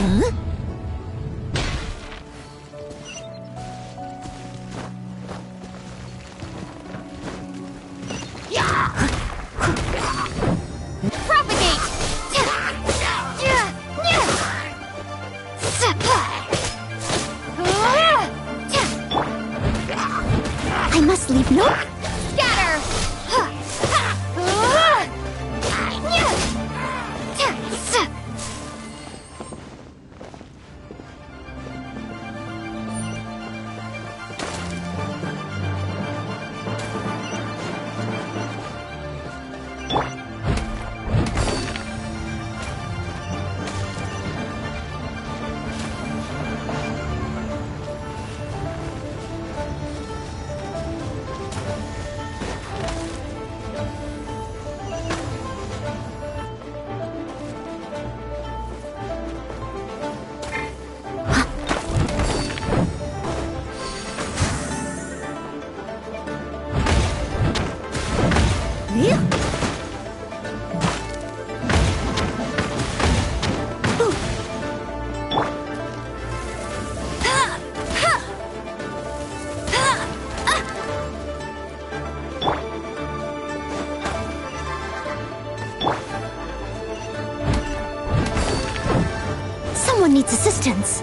I must leave no... Scatter! Someone needs assistance.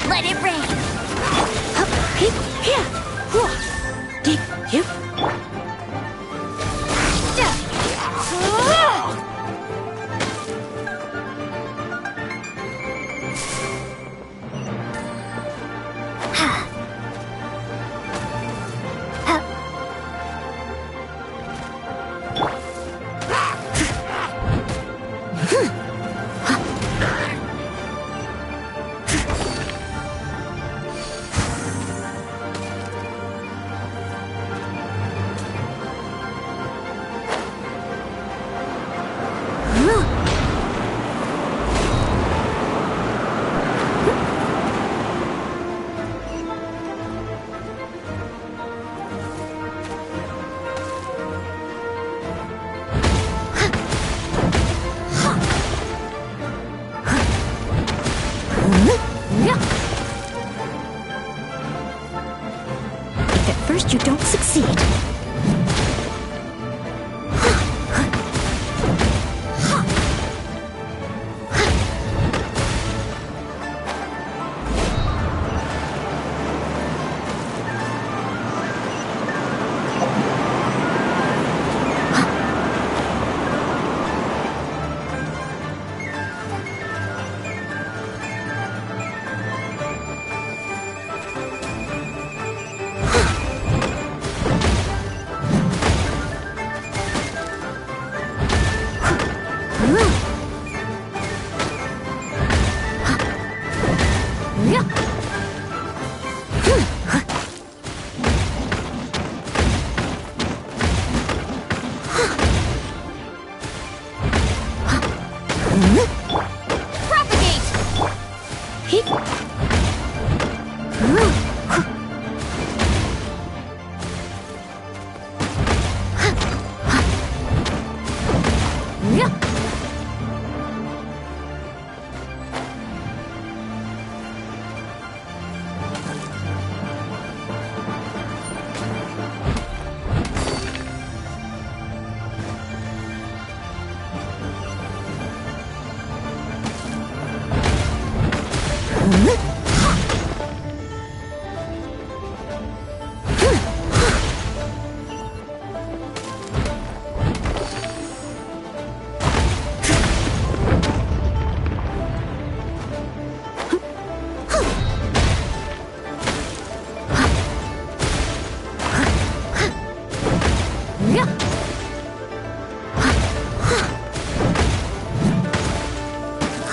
Let it rain. If at first you don't succeed.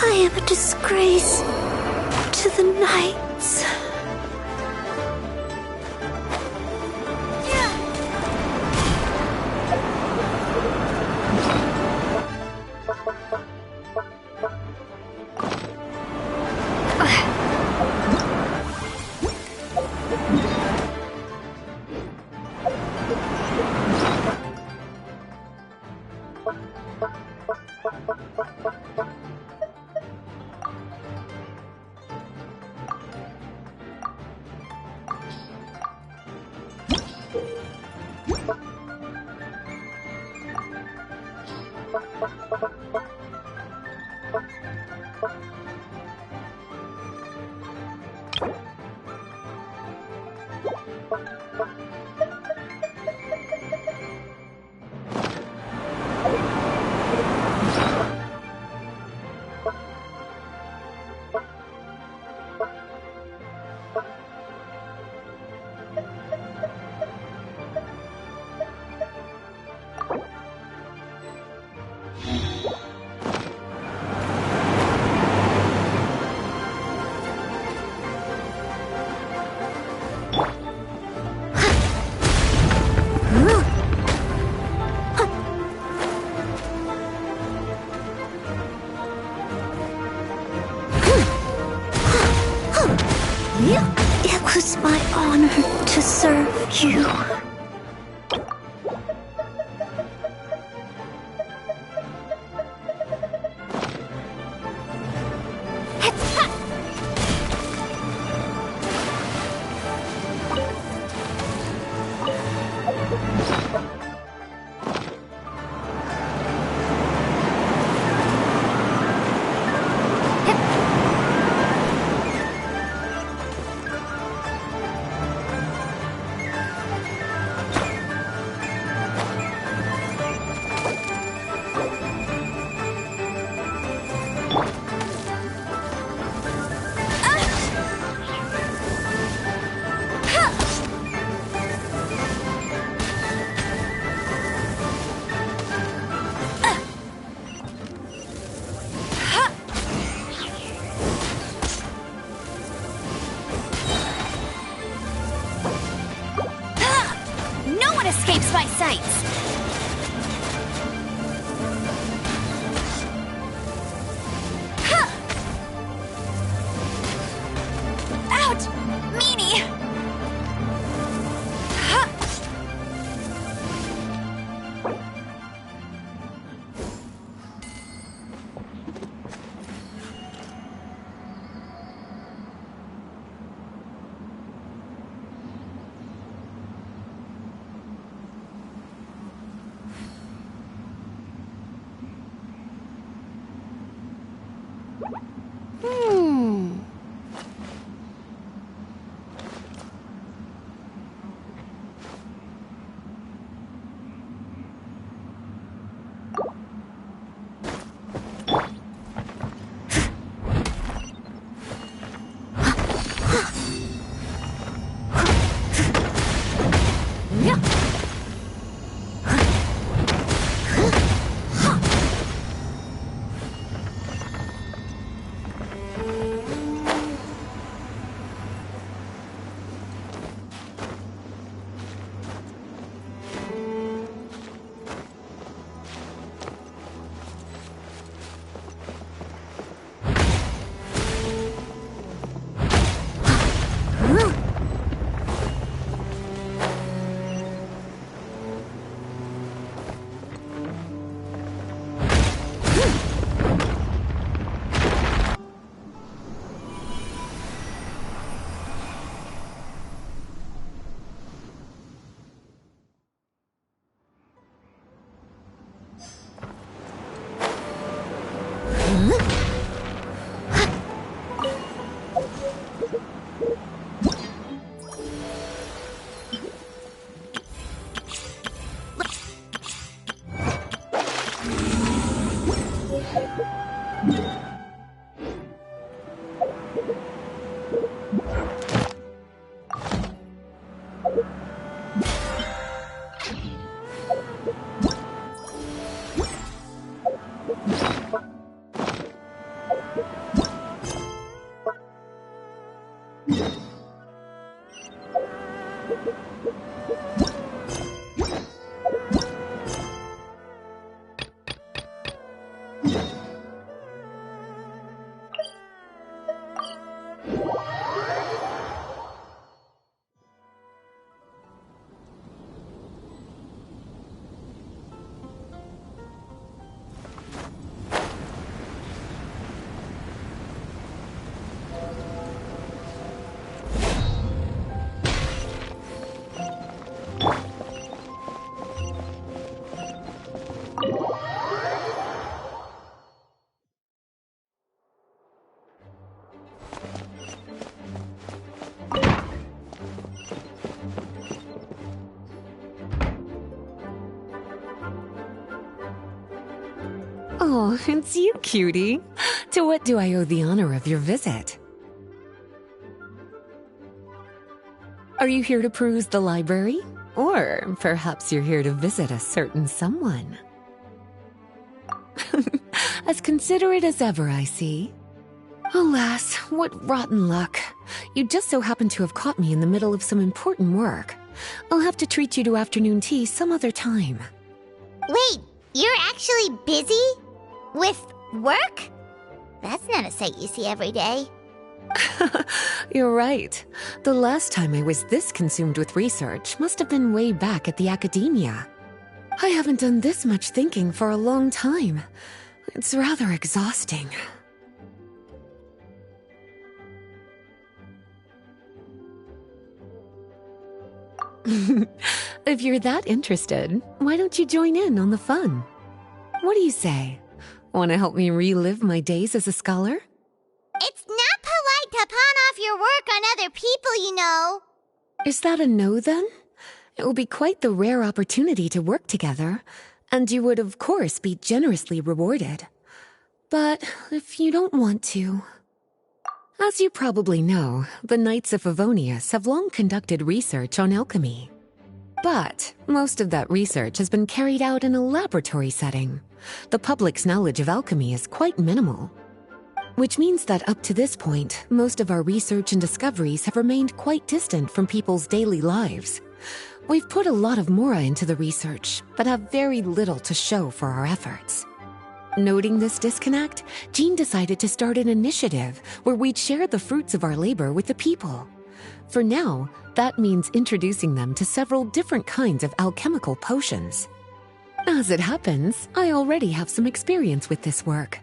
I am a disgrace to the knights. It was my honor to serve you. Escapes my sights. Ouch! Meanie! Oh, it's you, cutie. To what do I owe the honor of your visit? Are you here to peruse the library? Or perhaps you're here to visit a certain someone? As considerate as ever, I see. Alas, what rotten luck. You just so happen to have caught me in the middle of some important work. I'll have to treat you to afternoon tea some other time. Wait, you're actually busy? With work? That's not a sight you see every day. You're right. The last time I was this consumed with research must have been way back at the academia. I haven't done this much thinking for a long time. It's rather exhausting. If you're that interested, why don't you join in on the fun? What do you say? Want to help me relive my days as a scholar? It's not polite to pawn off your work on other people, you know. Is that a no, then? It will be quite the rare opportunity to work together, and you would, of course, be generously rewarded. But if you don't want to... As you probably know, the Knights of Favonius have long conducted research on alchemy. But most of that research has been carried out in a laboratory setting. The public's knowledge of alchemy is quite minimal. Which means that up to this point, most of our research and discoveries have remained quite distant from people's daily lives. We've put a lot of mora into the research, but have very little to show for our efforts. Noting this disconnect, Jean decided to start an initiative where we'd share the fruits of our labor with the people. For now, that means introducing them to several different kinds of alchemical potions. As it happens, I already have some experience with this work.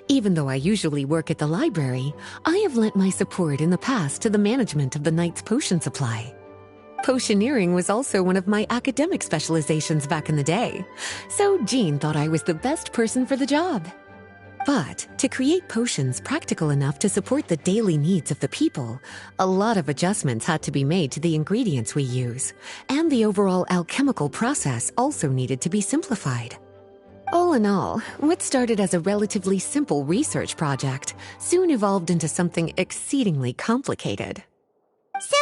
Even though I usually work at the library, I have lent my support in the past to the management of the Knight's potion supply. Potioneering was also one of my academic specializations back in the day, so Jean thought I was the best person for the job. But to create potions practical enough to support the daily needs of the people, a lot of adjustments had to be made to the ingredients we use, and the overall alchemical process also needed to be simplified. All in all, what started as a relatively simple research project soon evolved into something exceedingly complicated. So,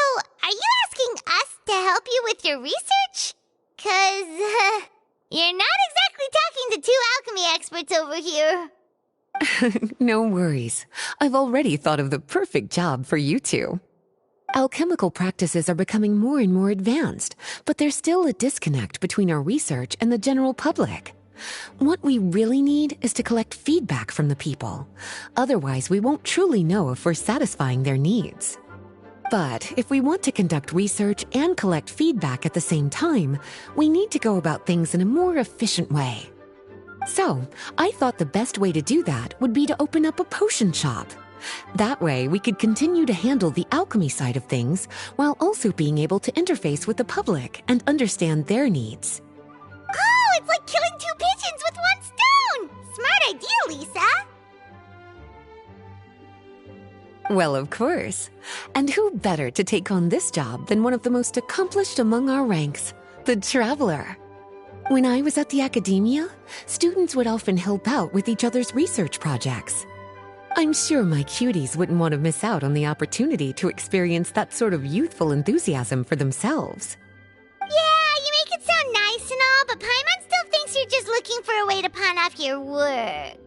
are you asking us to help you with your research? 'Cause, you're not exactly talking to two alchemy experts over here. No worries. I've already thought of the perfect job for you two. Alchemical practices are becoming more and more advanced, but there's still a disconnect between our research and the general public. What we really need is to collect feedback from the people. Otherwise, we won't truly know if we're satisfying their needs. But if we want to conduct research and collect feedback at the same time, we need to go about things in a more efficient way. So, I thought the best way to do that would be to open up a potion shop. That way, we could continue to handle the alchemy side of things while also being able to interface with the public and understand their needs. Oh, it's like killing two pigeons with one stone! Smart idea, Lisa! Well, of course. And who better to take on this job than one of the most accomplished among our ranks, the Traveler? When I was at the academia, students would often help out with each other's research projects. I'm sure my cuties wouldn't want to miss out on the opportunity to experience that sort of youthful enthusiasm for themselves. Yeah, you make it sound nice and all, but Paimon still thinks you're just looking for a way to pawn off your work.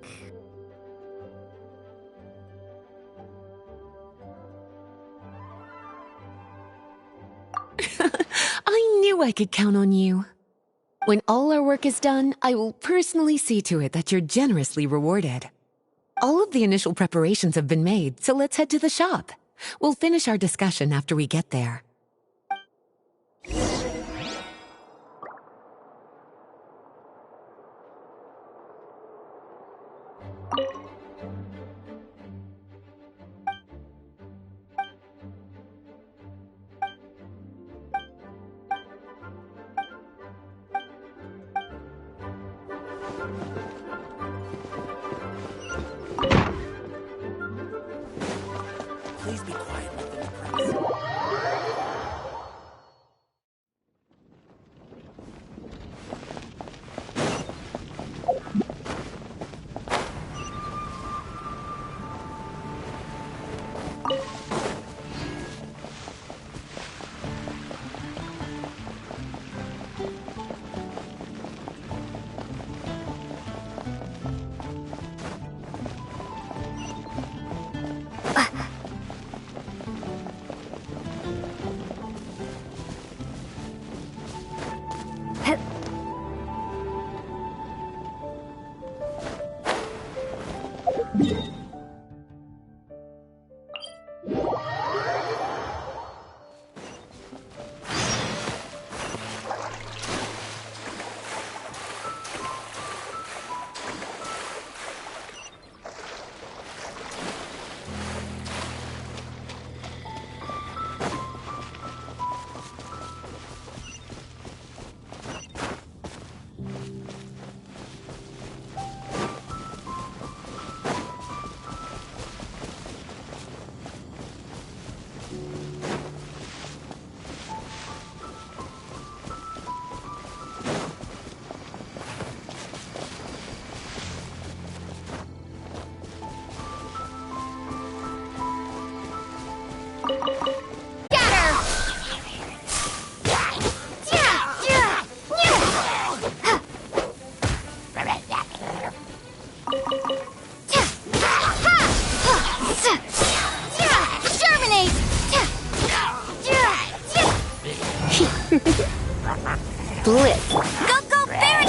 I knew I could count on you. When all our work is done, I will personally see to it that you're generously rewarded. All of the initial preparations have been made, so let's head to the shop. We'll finish our discussion after we get there. Please be quiet with them, Prince. bliss. Go, go, Barry!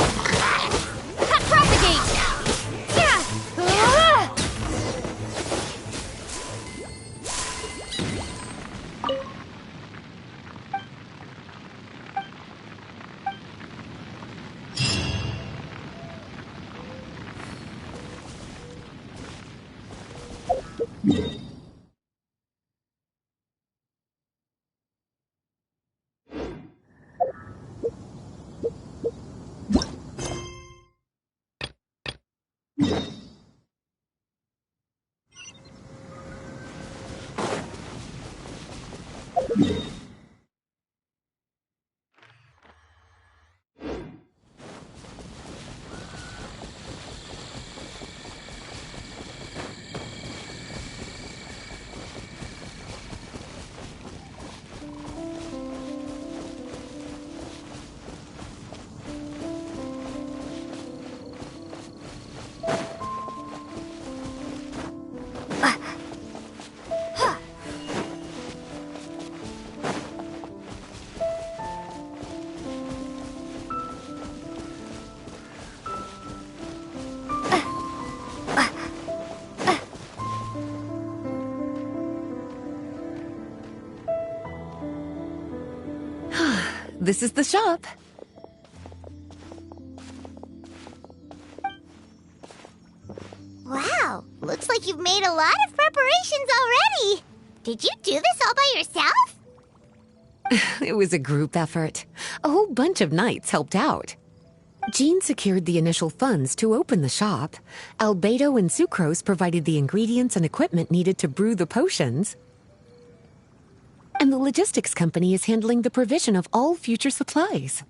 Propagate! Yeah! This is the shop. Wow, looks like you've made a lot of preparations already. Did you do this all by yourself? It was a group effort. A whole bunch of knights helped out. Jean secured the initial funds to open the shop. Albedo and Sucrose provided the ingredients and equipment needed to brew the potions. And the logistics company is handling the provision of all future supplies.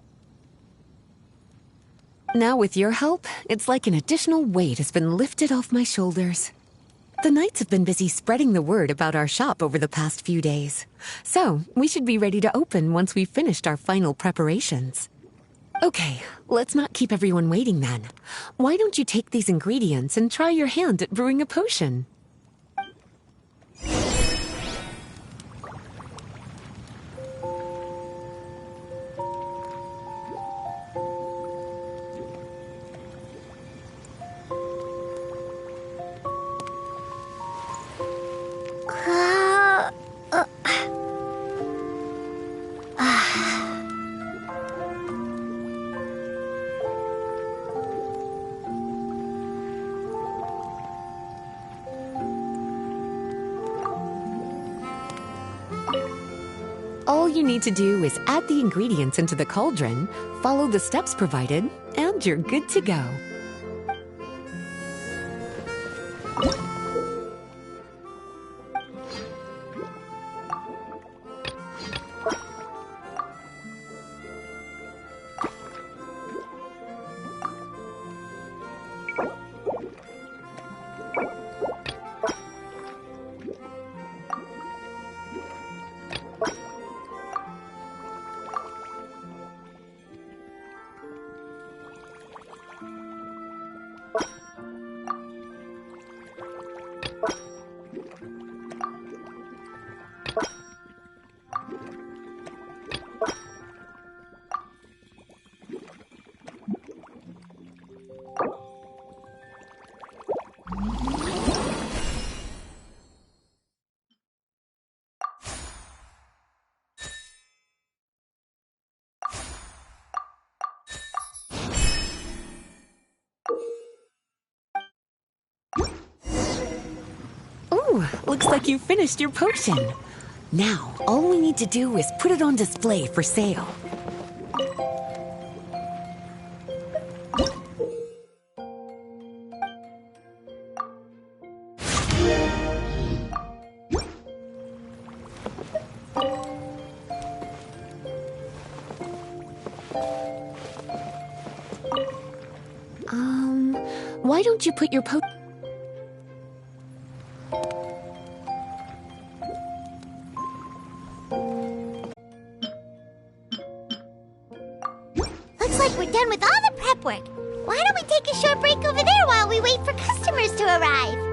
Now with your help, it's like an additional weight has been lifted off my shoulders. The knights have been busy spreading the word about our shop over the past few days. So, we should be ready to open once we've finished our final preparations. Okay, let's not keep everyone waiting then. Why don't you take these ingredients and try your hand at brewing a potion? All you need to do is add the ingredients into the cauldron, follow the steps provided, and you're good to go. Ooh, looks like you finished your potion. Now, all we need to do is put it on display for sale. Why don't you put your Looks like we're done with all the prep work. Why don't we take a short break over there while we wait for customers to arrive?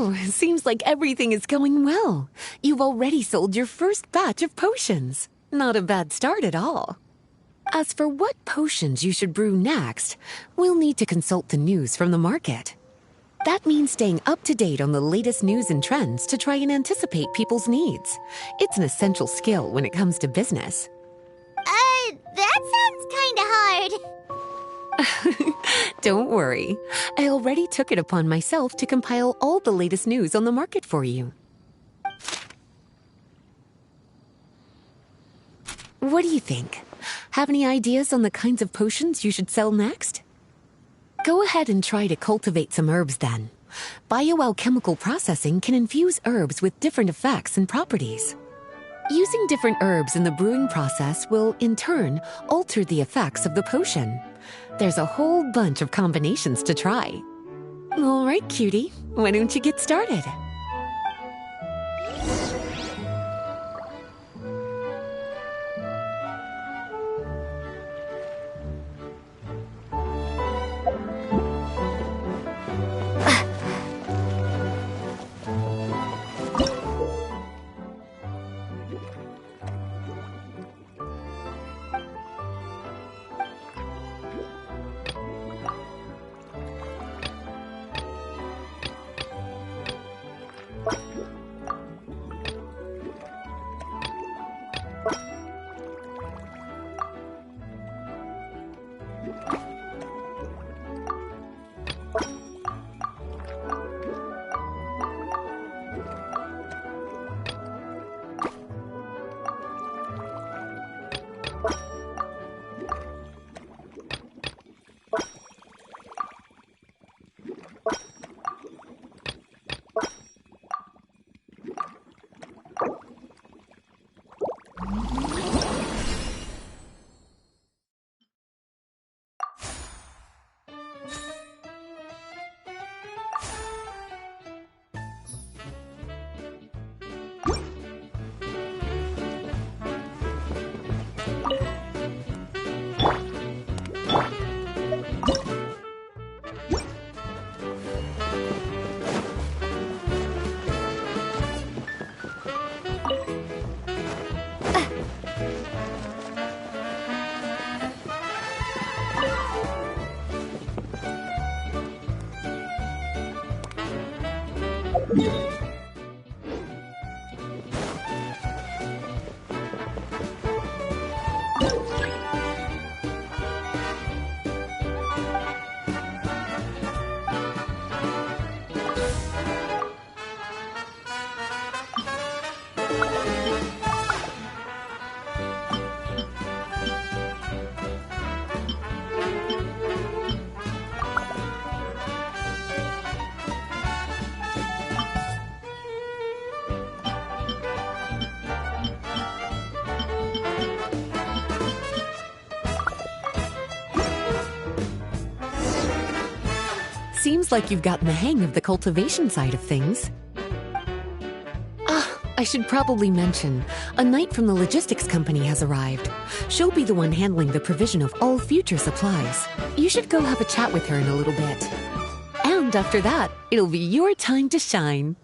Oh, seems like everything is going well. You've already sold your first batch of potions. Not a bad start at all. As for what potions you should brew next, we'll need to consult the news from the market. That means staying up to date on the latest news and trends to try and anticipate people's needs. It's an essential skill when it comes to business. That sounds kinda hard. Don't worry. I already took it upon myself to compile all the latest news on the market for you. What do you think? Have any ideas on the kinds of potions you should sell next? Go ahead and try to cultivate some herbs then. Bioalchemical processing can infuse herbs with different effects and properties. Using different herbs in the brewing process will, in turn, alter the effects of the potion. There's a whole bunch of combinations to try. All right, cutie, why don't you get started? Seems like you've gotten the hang of the cultivation side of things. I should probably mention, a knight from the logistics company has arrived. She'll be the one handling the provision of all future supplies. You should go have a chat with her in a little bit. And after that, it'll be your time to shine.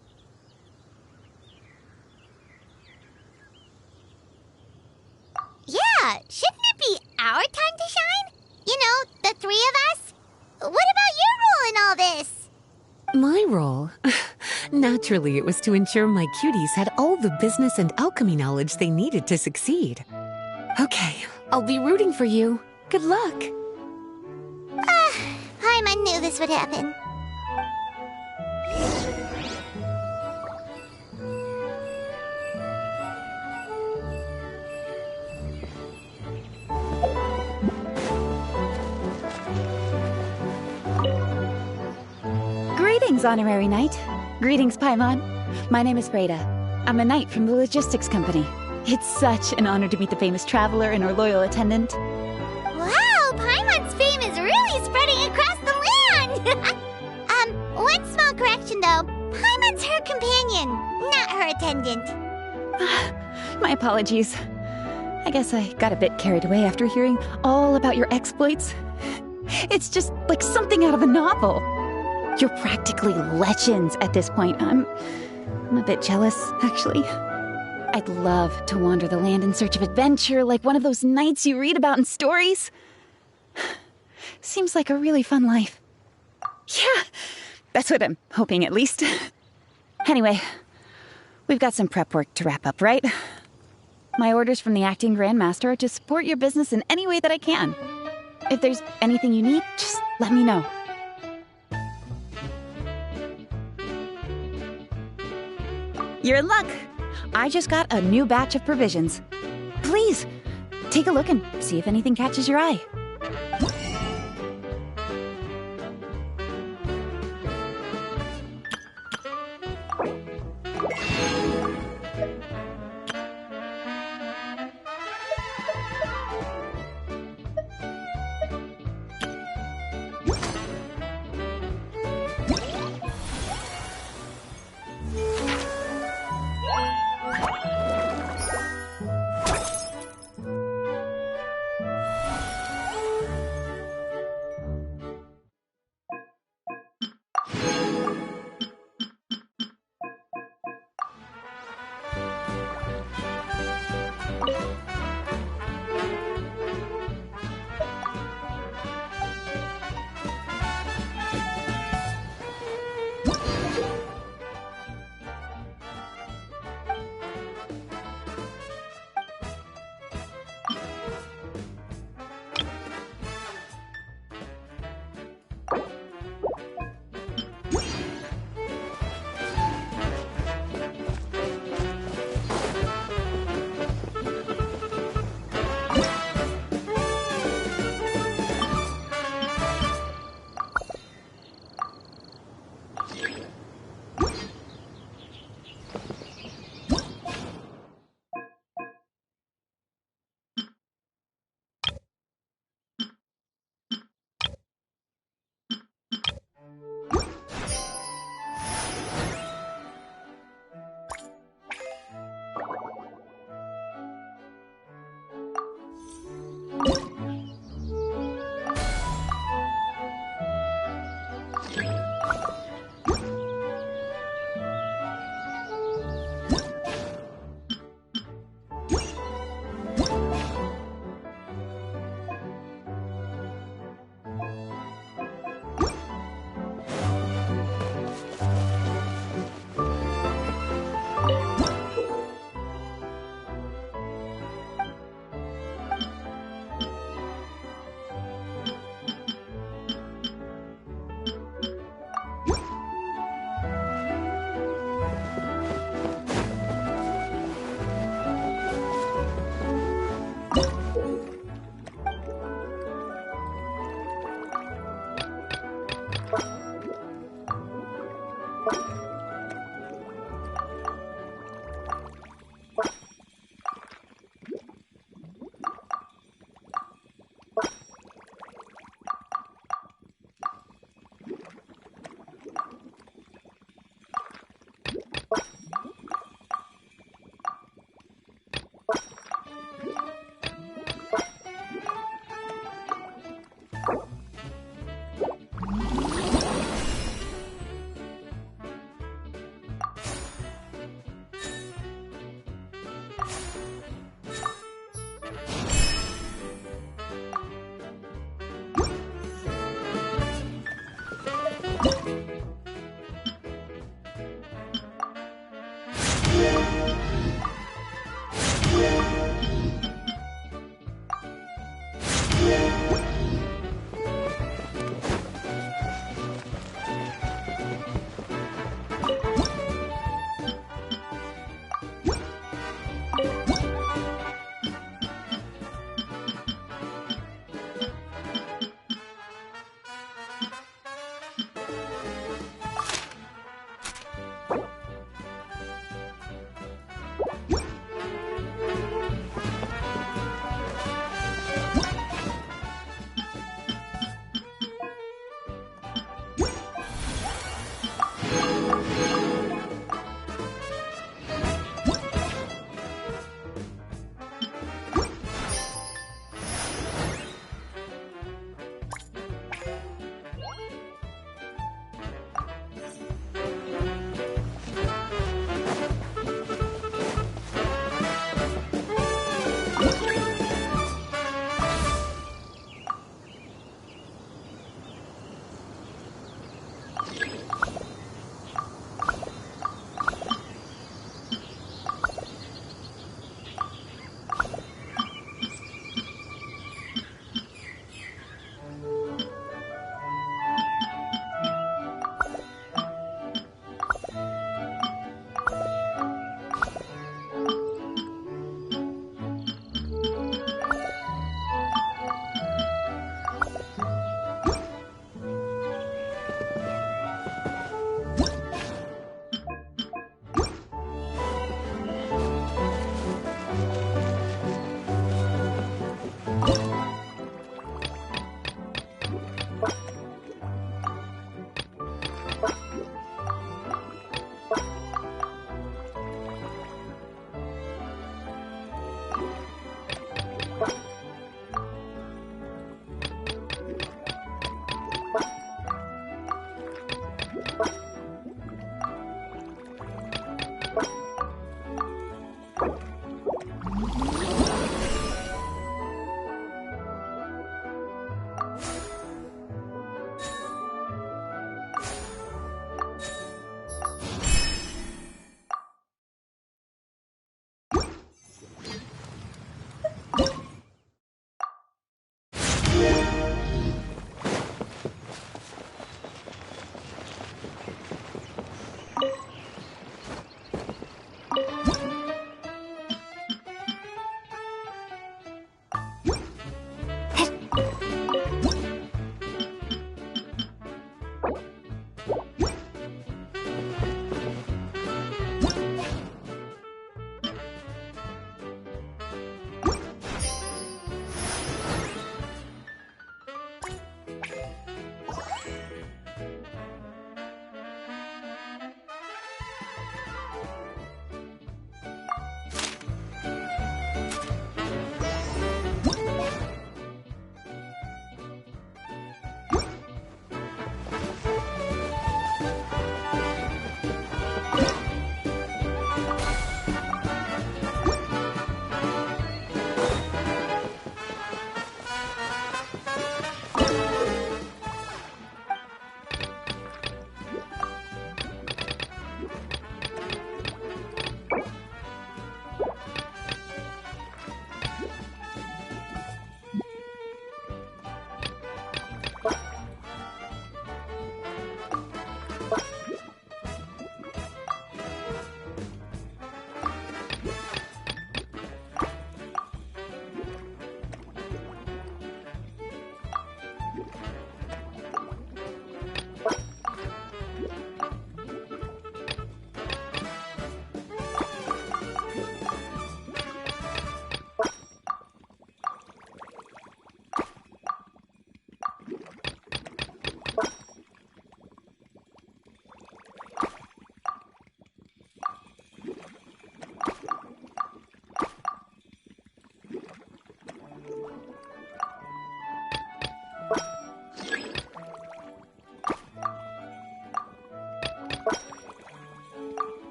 Yeah, shouldn't it be our time to shine? You know, the three of us? What about your role in all this? My role? Naturally, it was to ensure my cuties had all the business and alchemy knowledge they needed to succeed. Okay, I'll be rooting for you. Good luck. Paimon knew this would happen. Greetings, Honorary Knight. Greetings, Paimon. My name is Breda. I'm a knight from the logistics company. It's such an honor to meet the famous traveler and our loyal attendant. Wow, Paimon's fame is really spreading across the land! One small correction though. Paimon's her companion, not her attendant. My apologies. I guess I got a bit carried away after hearing all about your exploits. It's just like something out of a novel. You're practically legends at this point. I'm a bit jealous, actually. I'd love to wander the land in search of adventure, like one of those knights you read about in stories. Seems like a really fun life. Yeah, that's what I'm hoping, at least. Anyway, we've got some prep work to wrap up, right? My orders from the acting grandmaster are to support your business in any way that I can. If there's anything you need, just let me know. You're in luck. I just got a new batch of provisions. Please, take a look and see if anything catches your eye.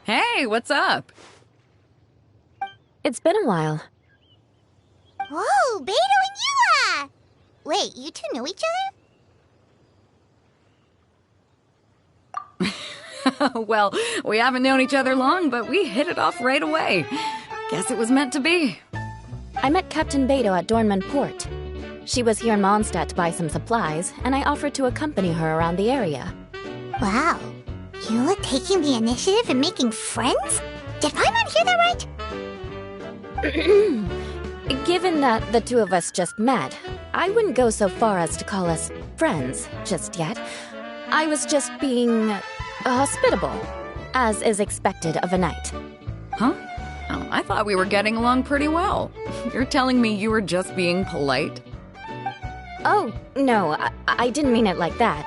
Hey, what's up? It's been a while. Whoa, Beto and Eula! Wait, you two know each other? Well, we haven't known each other long, but we hit it off right away. Guess it was meant to be. I met Captain Beto at Dornman Port. She was here in Mondstadt to buy some supplies, and I offered to accompany her around the area. Wow. Eula taking the initiative and making friends? Did Paimon hear that right? Given that the two of us just met, I wouldn't go so far as to call us friends just yet. I was just being hospitable, as is expected of a knight. Huh? Oh, I thought we were getting along pretty well. You're telling me you were just being polite? Oh, no, I didn't mean it like that.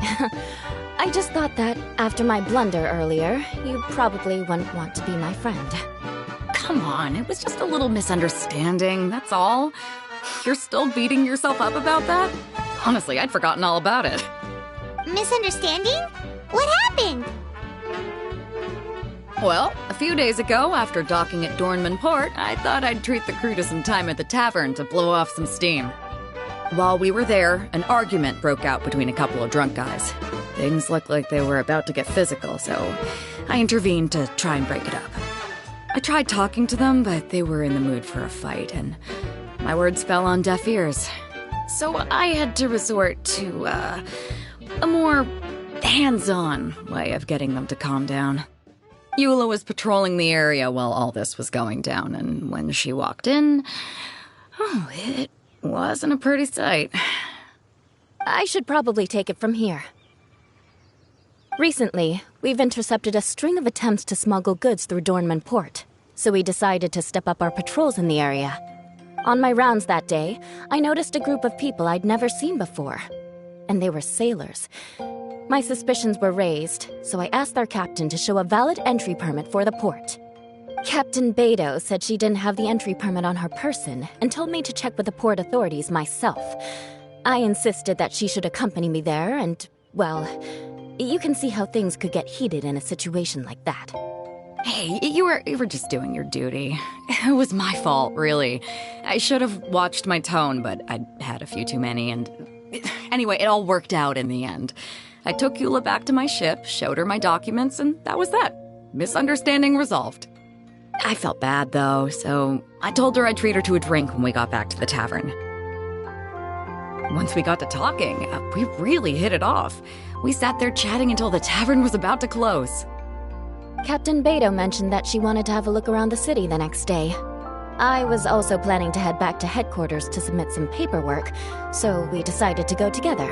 I just thought that after my blunder earlier, you probably wouldn't want to be my friend. Come on, it was just a little misunderstanding, that's all. You're still beating yourself up about that? Honestly, I'd forgotten all about it. Misunderstanding? What happened? Well, a few days ago, after docking at Dornman Port, I thought I'd treat the crew to some time at the tavern to blow off some steam. While we were there, an argument broke out between a couple of drunk guys. Things looked like they were about to get physical, so I intervened to try and break it up. I tried talking to them, but they were in the mood for a fight, and my words fell on deaf ears. So I had to resort to, a more hands-on way of getting them to calm down. Eula was patrolling the area while all this was going down, and when she walked in, oh, it wasn't a pretty sight. I should probably take it from here. Recently, we've intercepted a string of attempts to smuggle goods through Dornman Port, so we decided to step up our patrols in the area. On my rounds that day, I noticed a group of people I'd never seen before, and they were sailors. My suspicions were raised, so I asked our captain to show a valid entry permit for the port. Captain Beto said she didn't have the entry permit on her person and told me to check with the port authorities myself. I insisted that she should accompany me there and, well, you can see how things could get heated in a situation like that. Hey, you were just doing your duty. It was my fault, really. I should have watched my tone, but I'd had a few too many, and anyway, it all worked out in the end. I took Eula back to my ship, showed her my documents, and that was that. Misunderstanding resolved. I felt bad, though, so I told her I'd treat her to a drink when we got back to the tavern. Once we got to talking, we really hit it off. We sat there chatting until the tavern was about to close. Captain Beto mentioned that she wanted to have a look around the city the next day. I was also planning to head back to headquarters to submit some paperwork, so we decided to go together.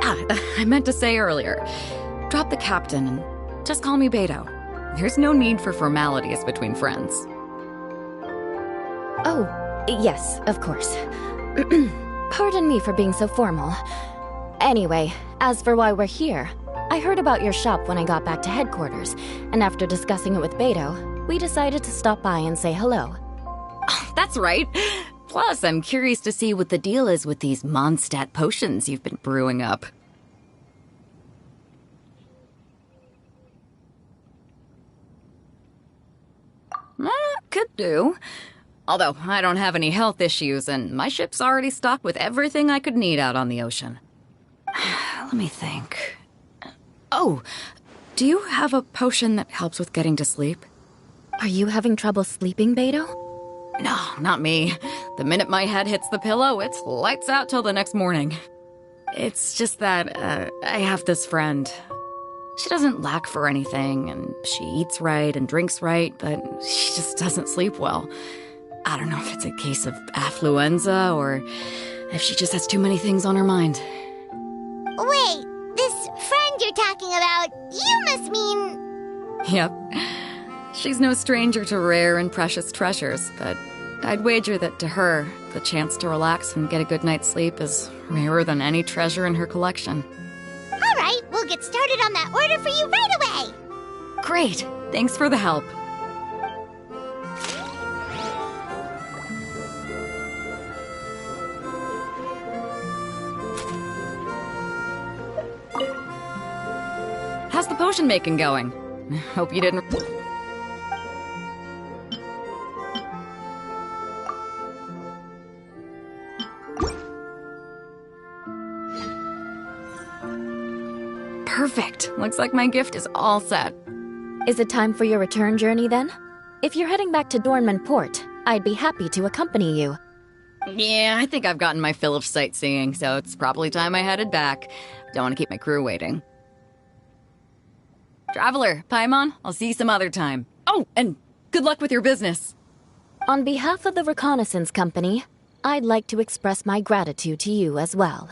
I meant to say earlier, drop the captain and just call me Beto. There's no need for formalities between friends. Oh, yes, of course. Pardon me for being so formal. Anyway, as for why we're here, I heard about your shop when I got back to headquarters, and after discussing it with Beto, we decided to stop by and say hello. Oh, that's right. Plus, I'm curious to see what the deal is with these Mondstadt potions you've been brewing up. Could do. Although, I don't have any health issues, and my ship's already stocked with everything I could need out on the ocean. Let me think. Oh, do you have a potion that helps with getting to sleep? Are you having trouble sleeping, Beto? No, not me. The minute my head hits the pillow, it's lights out till the next morning. It's just that, I have this friend. She doesn't lack for anything, and she eats right and drinks right, but she just doesn't sleep well. I don't know if it's a case of affluenza, or if she just has too many things on her mind. Wait, this friend you're talking about, you must mean... Yep. She's no stranger to rare and precious treasures, but I'd wager that to her, the chance to relax and get a good night's sleep is rarer than any treasure in her collection. All right, we'll get started on that order for you right away. Great. Thanks for the help. How's the potion making going? Hope you didn't... Perfect. Looks like my gift is all set. Is it time for your return journey then? If you're heading back to Dornman Port, I'd be happy to accompany you. Yeah, I think I've gotten my fill of sightseeing, so it's probably time I headed back. Don't want to keep my crew waiting. Traveler, Paimon, I'll see you some other time. Oh, and good luck with your business. On behalf of the Reconnaissance Company, I'd like to express my gratitude to you as well.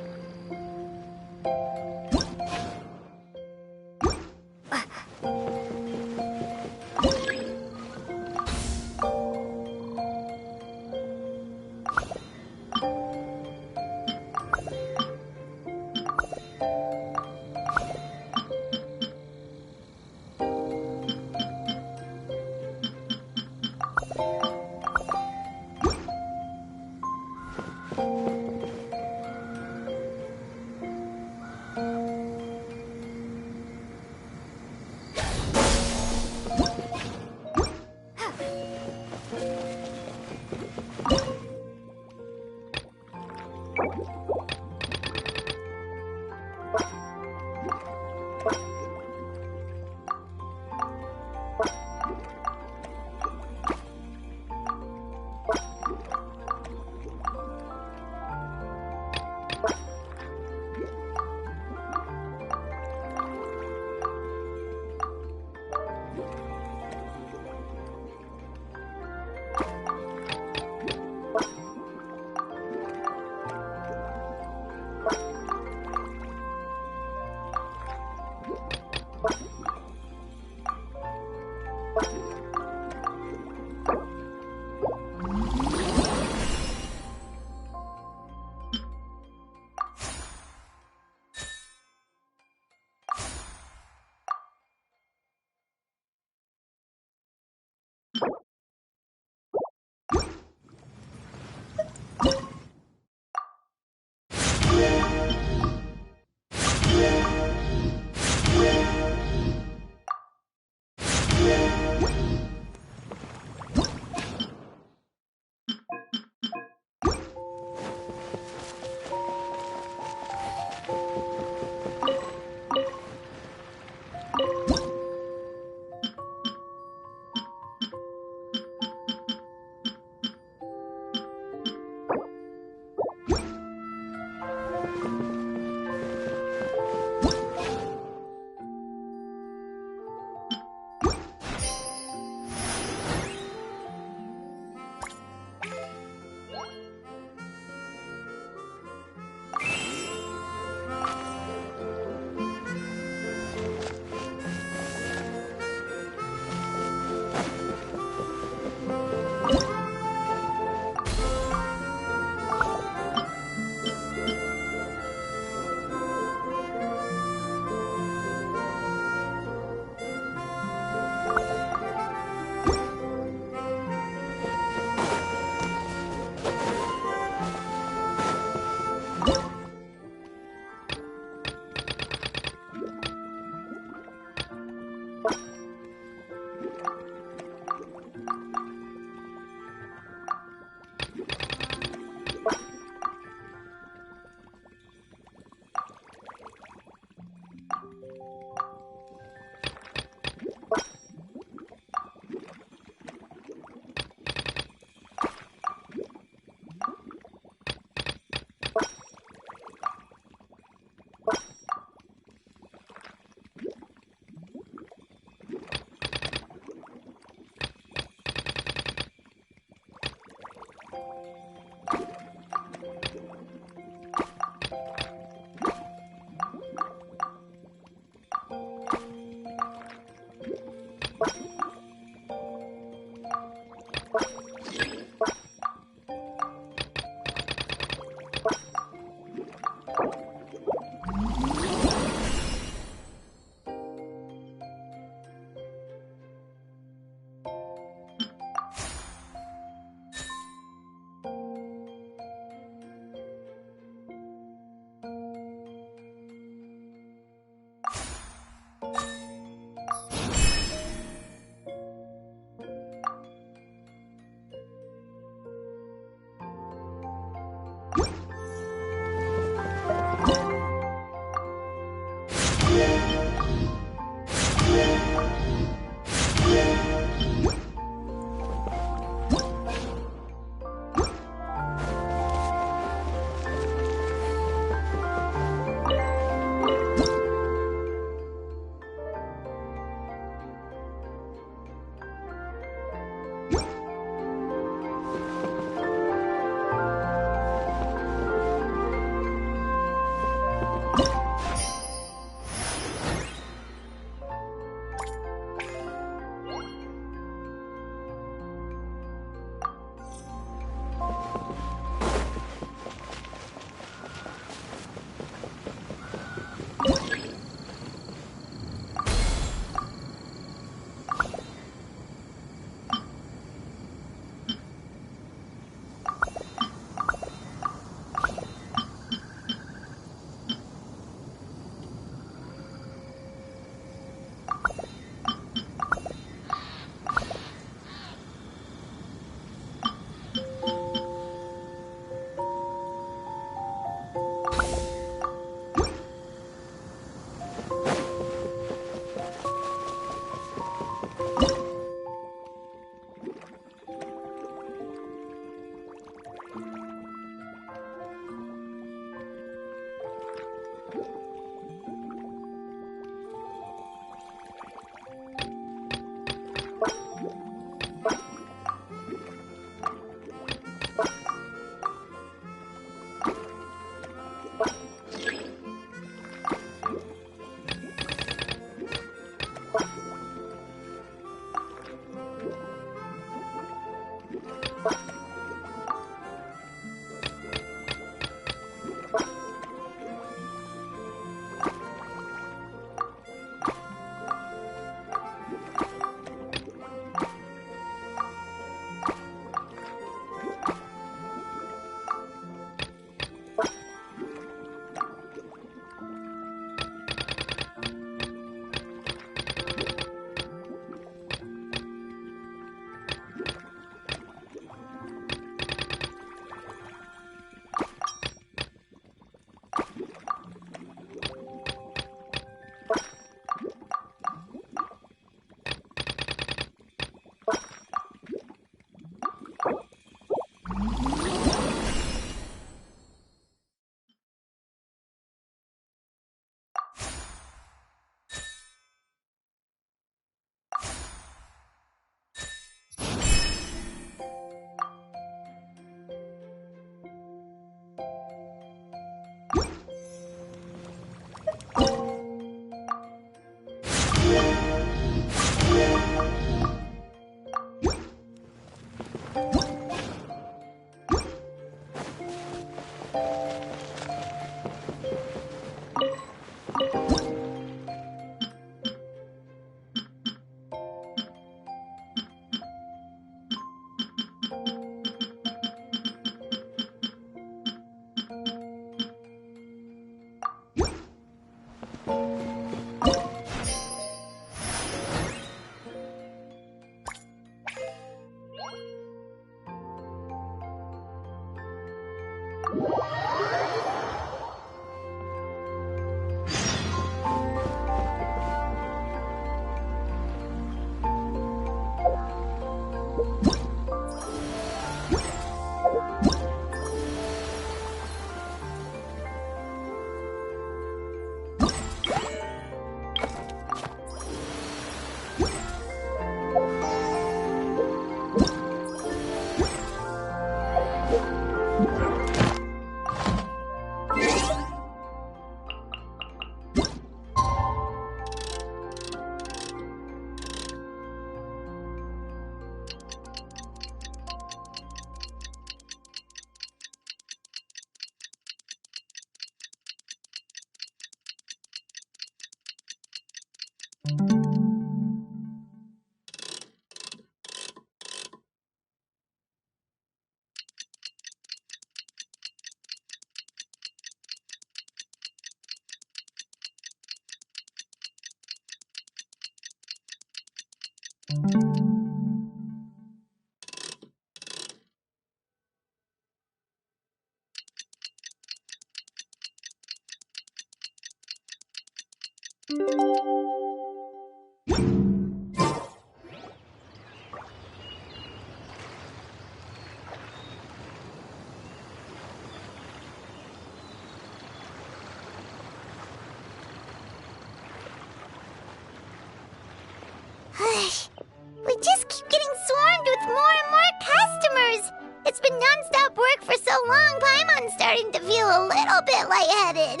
We just keep getting swarmed with more and more customers. It's been non-stop work for so long, Paimon's starting to feel a little bit lightheaded.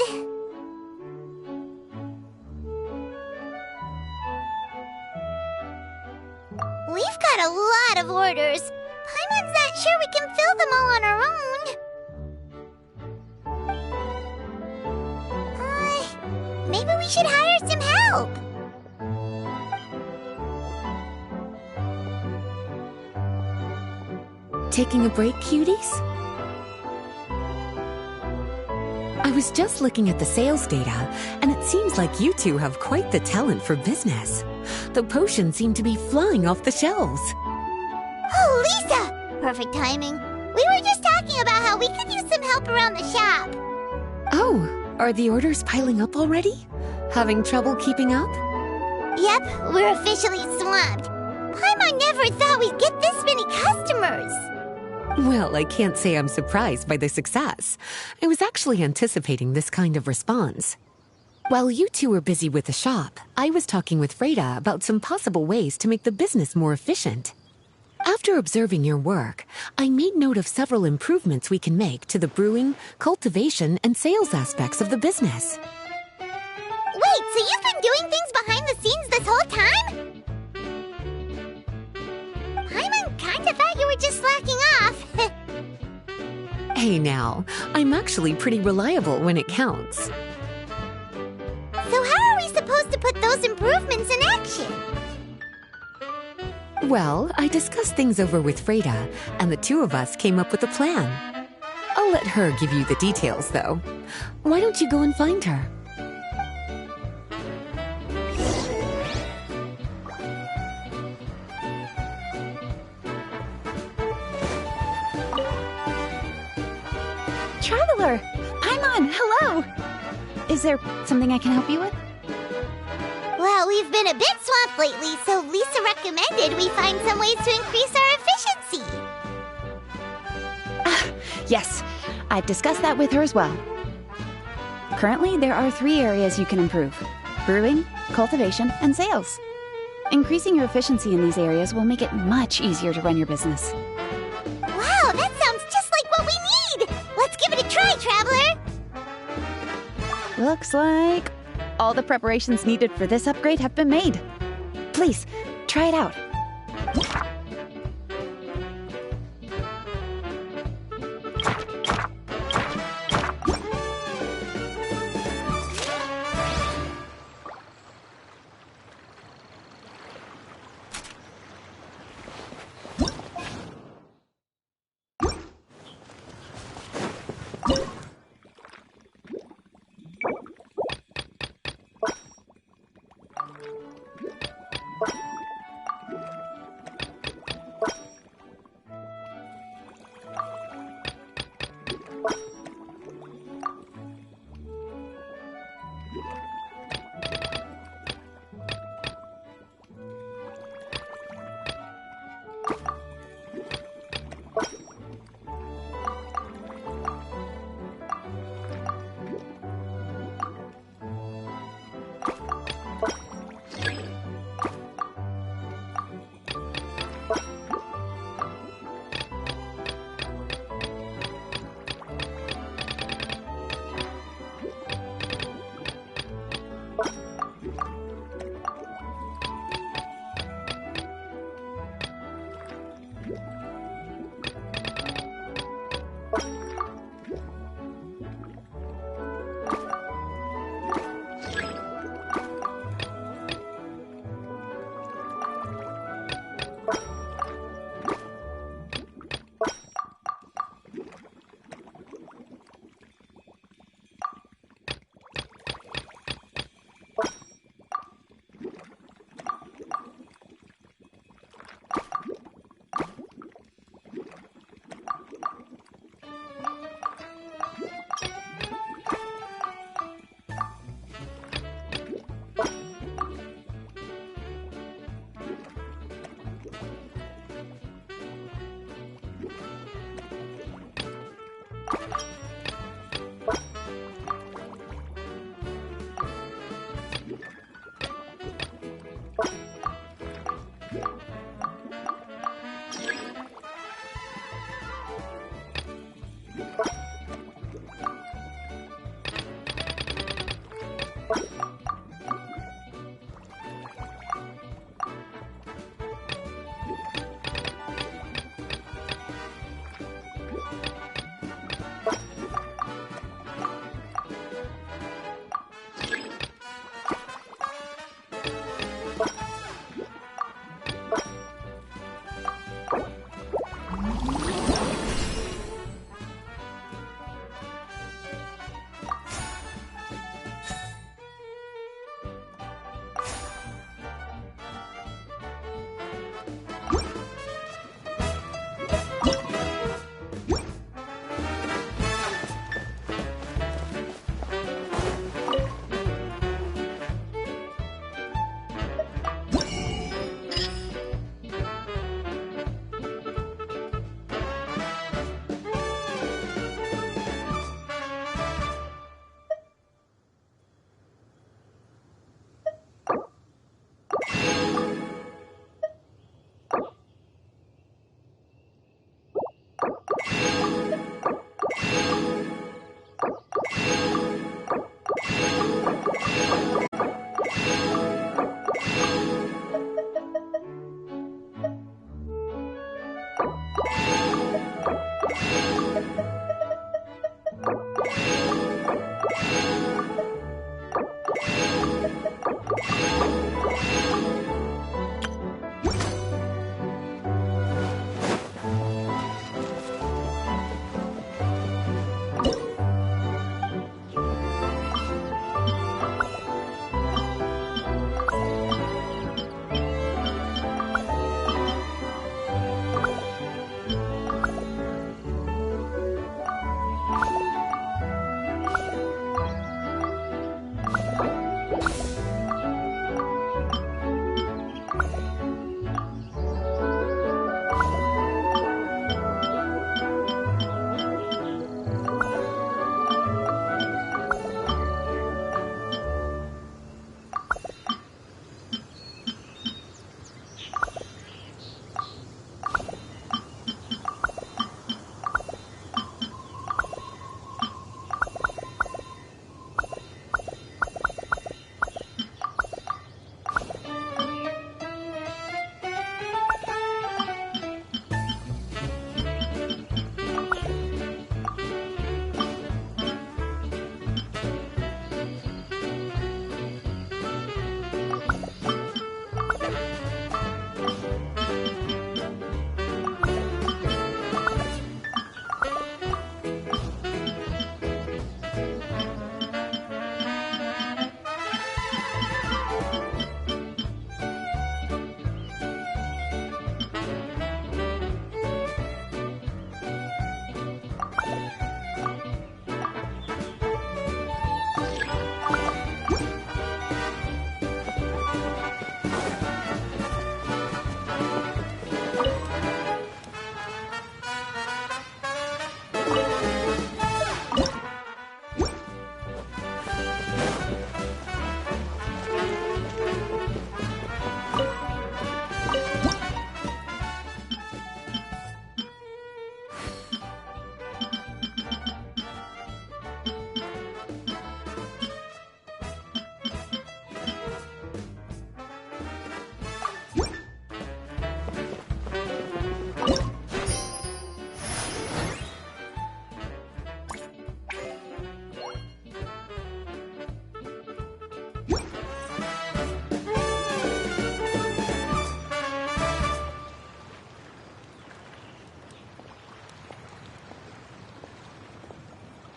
We've got a lot of orders. Paimon's not sure we can fill them all on our own. Maybe we should hire some help. Taking a break, cuties? I was just looking at the sales data, and it seems like you two have quite the talent for business. The potions seem to be flying off the shelves. Oh, Lisa! Perfect timing. We were just talking about how we could use some help around the shop. Oh, are the orders piling up already? Having trouble keeping up? Yep, we're officially swamped. Paimon never thought we'd get this many customers. Well, I can't say I'm surprised by the success. I was actually anticipating this kind of response. While you two were busy with the shop, I was talking with Freda about some possible ways to make the business more efficient. After observing your work, I made note of several improvements we can make to the brewing, cultivation, and sales aspects of the business. Wait, so you've been doing things behind the scenes this whole time? Paimon kinda thought you were just slacking off. Hey now, I'm actually pretty reliable when it counts. So how are we supposed to put those improvements in action? Well, I discussed things over with Freda, and the two of us came up with a plan. I'll let her give you the details, though. Why don't you go and find her? Traveler! Paimon, hello! Is there something I can help you with? Well, we've been a bit swamped lately, so Lisa recommended we find some ways to increase our efficiency. Yes, I've discussed that with her as well. Currently, there are 3 areas you can improve: brewing, cultivation, and sales. Increasing your efficiency in these areas will make it much easier to run your business. Wow, that sounds just like what we need! Let's give it a try, Traveler! Looks like all the preparations needed for this upgrade have been made. Please, try it out.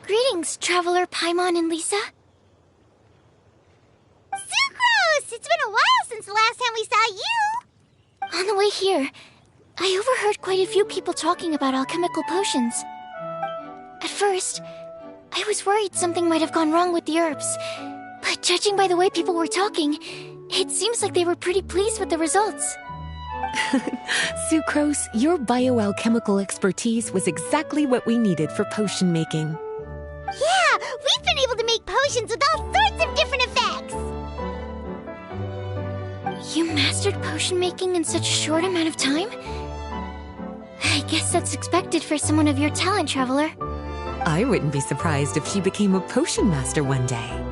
Greetings, Traveler Paimon and Lisa. Sucrose! It's been a while since the last time we saw you! On the way here, I overheard quite a few people talking about alchemical potions. At first, I was worried something might have gone wrong with the herbs, but judging by the way people were talking, it seems like they were pretty pleased with the results. Sucrose, your bioalchemical expertise was exactly what we needed for potion making. Yeah, we've been able to make potions with all sorts of different effects! You mastered potion making in such a short amount of time? I guess that's expected for someone of your talent, Traveler. I wouldn't be surprised if she became a potion master one day.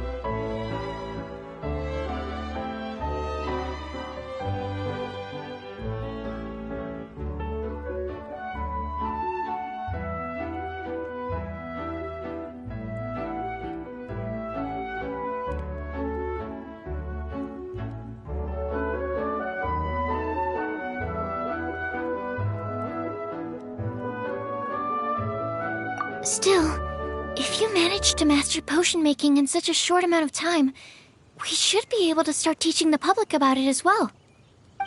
Still, if you managed to master potion making in such a short amount of time, we should be able to start teaching the public about it as well.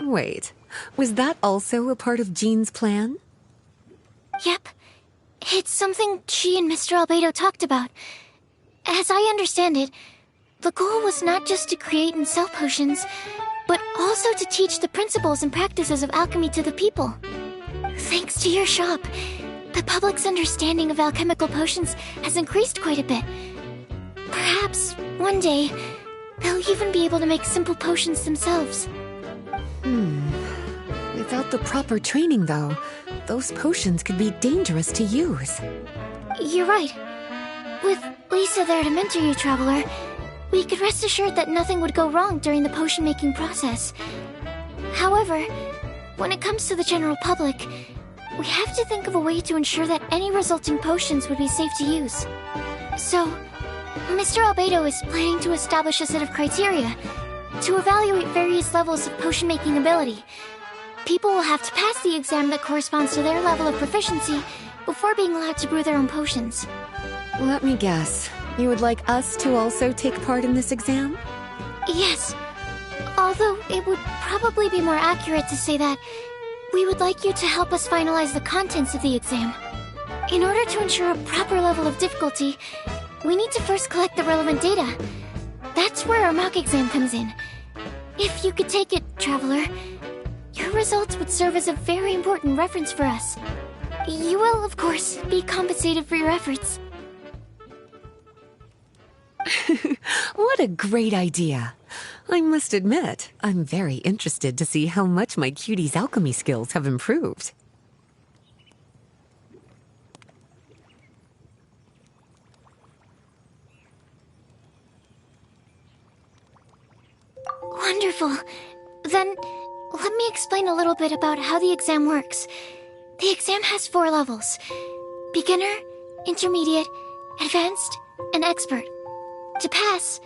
Wait, was that also a part of Jean's plan? Yep. It's something she and Mr. Albedo talked about. As I understand it, the goal was not just to create and sell potions, but also to teach the principles and practices of alchemy to the people. Thanks to your shop, the public's understanding of alchemical potions has increased quite a bit. Perhaps, one day, they'll even be able to make simple potions themselves. Without the proper training, though, those potions could be dangerous to use. You're right. With Lisa there to mentor you, Traveler, we could rest assured that nothing would go wrong during the potion-making process. However, when it comes to the general public, we have to think of a way to ensure that any resulting potions would be safe to use. So, Mr. Albedo is planning to establish a set of criteria to evaluate various levels of potion-making ability. People will have to pass the exam that corresponds to their level of proficiency before being allowed to brew their own potions. Let me guess. You would like us to also take part in this exam? Yes. Although it would probably be more accurate to say that we would like you to help us finalize the contents of the exam. In order to ensure a proper level of difficulty, we need to first collect the relevant data. That's where our mock exam comes in. If you could take it, Traveler, your results would serve as a very important reference for us. You will, of course, be compensated for your efforts. What a great idea! I must admit, I'm very interested to see how much my cutie's alchemy skills have improved. Wonderful. Then, let me explain a little bit about how the exam works. The exam has 4 levels: beginner, intermediate, advanced, and expert. To pass,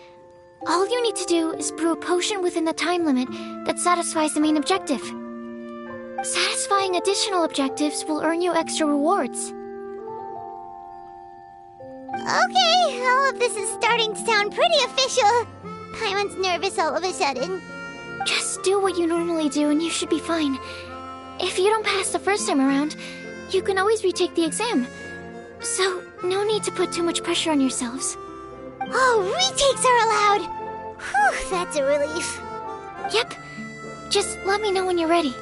all you need to do is brew a potion within the time limit that satisfies the main objective. Satisfying additional objectives will earn you extra rewards. Okay, all of this is starting to sound pretty official. Paimon's nervous all of a sudden. Just do what you normally do and you should be fine. If you don't pass the first time around, you can always retake the exam. So, no need to put too much pressure on yourselves. Oh, retakes are allowed! Whew, that's a relief. Yep. Just let me know when you're ready.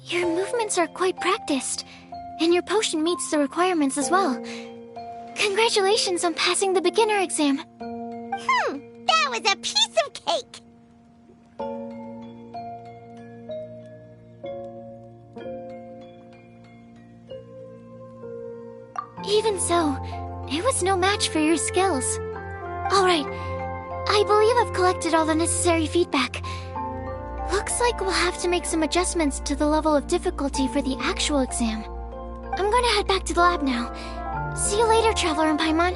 Your movements are quite practiced, and your potion meets the requirements as well. Congratulations on passing the beginner exam. That was a piece of cake! Even so, it was no match for your skills. Alright, I believe I've collected all the necessary feedback. Looks like we'll have to make some adjustments to the level of difficulty for the actual exam. I'm gonna head back to the lab now. See you later, Traveler and Paimon.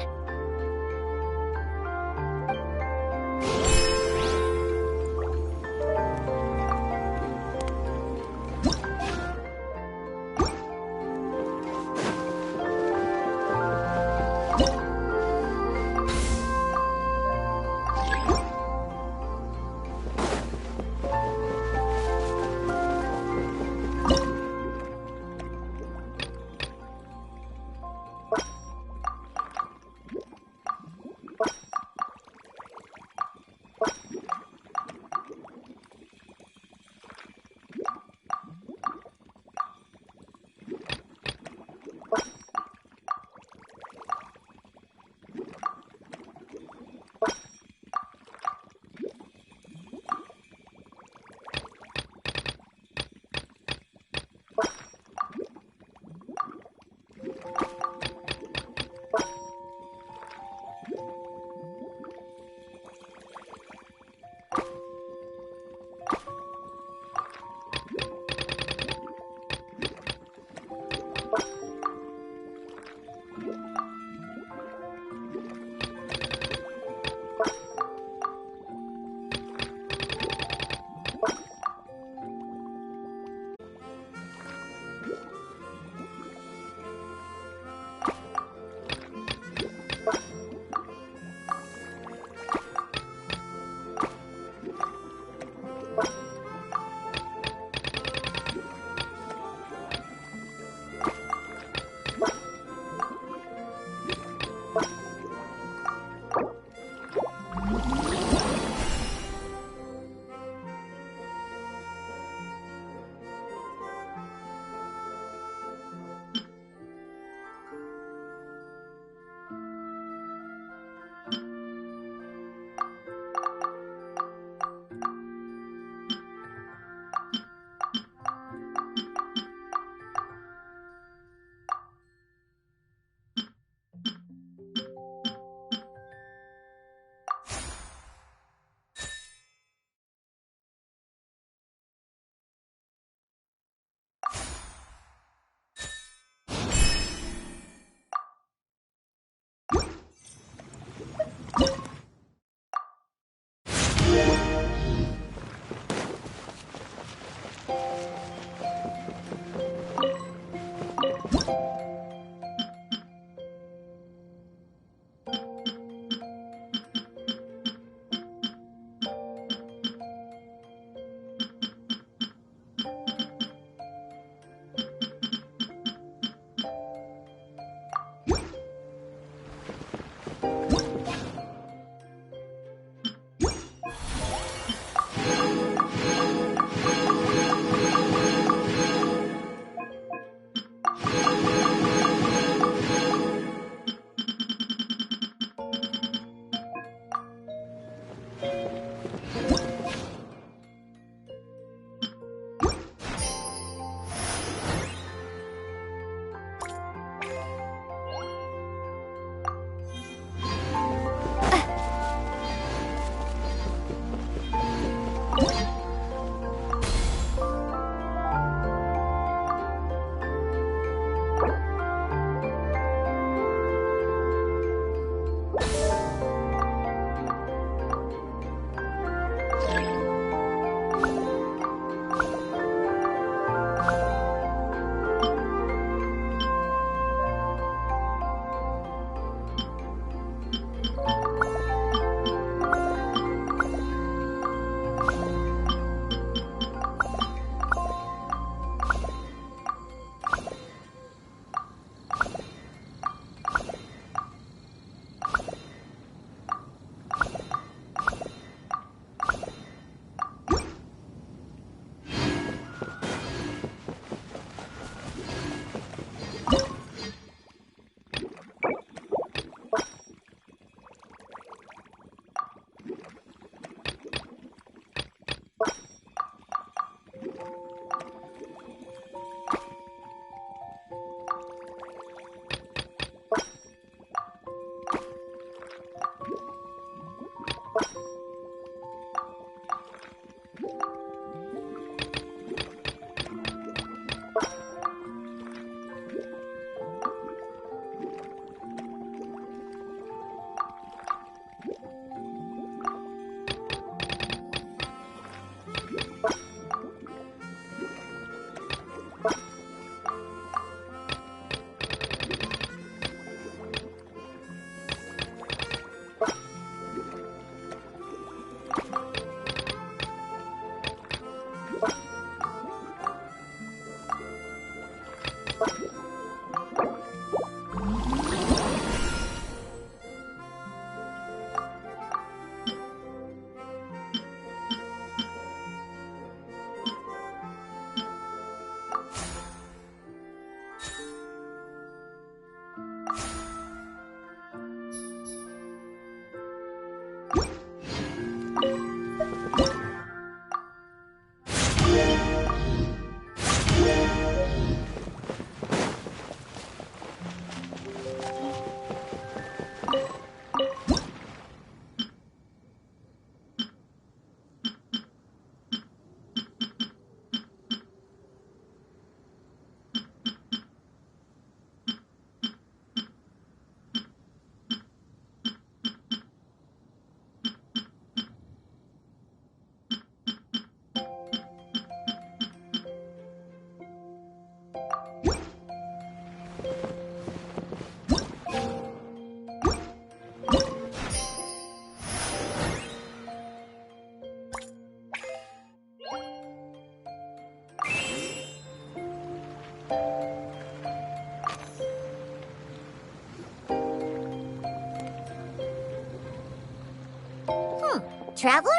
Traveler?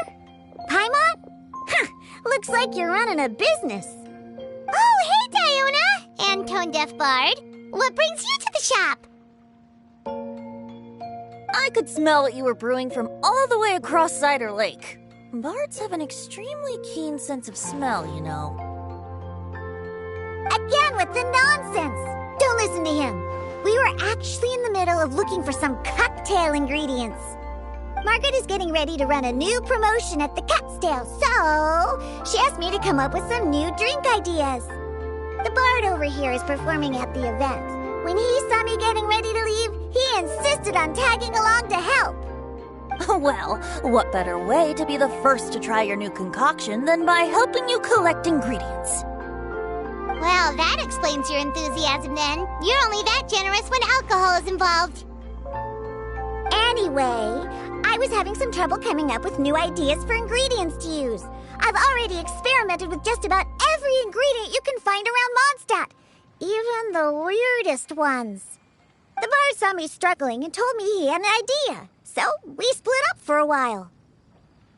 Paimon? Huh, looks like you're running a business. Oh, hey, Diona! And Tone Deaf Bard. What brings you to the shop? I could smell what you were brewing from all the way across Cider Lake. Bards have an extremely keen sense of smell, you know. Again with the nonsense! Don't listen to him. We were actually in the middle of looking for some cocktail ingredients. Margaret is getting ready to run a new promotion at the Cat's Tail, so she asked me to come up with some new drink ideas. The bard over here is performing at the event. When he saw me getting ready to leave, he insisted on tagging along to help. Well, what better way to be the first to try your new concoction than by helping you collect ingredients? Well, that explains your enthusiasm then. You're only that generous when alcohol is involved. Anyway, I was having some trouble coming up with new ideas for ingredients to use. I've already experimented with just about every ingredient you can find around Mondstadt, even the weirdest ones. The bard saw me struggling and told me he had an idea, so we split up for a while.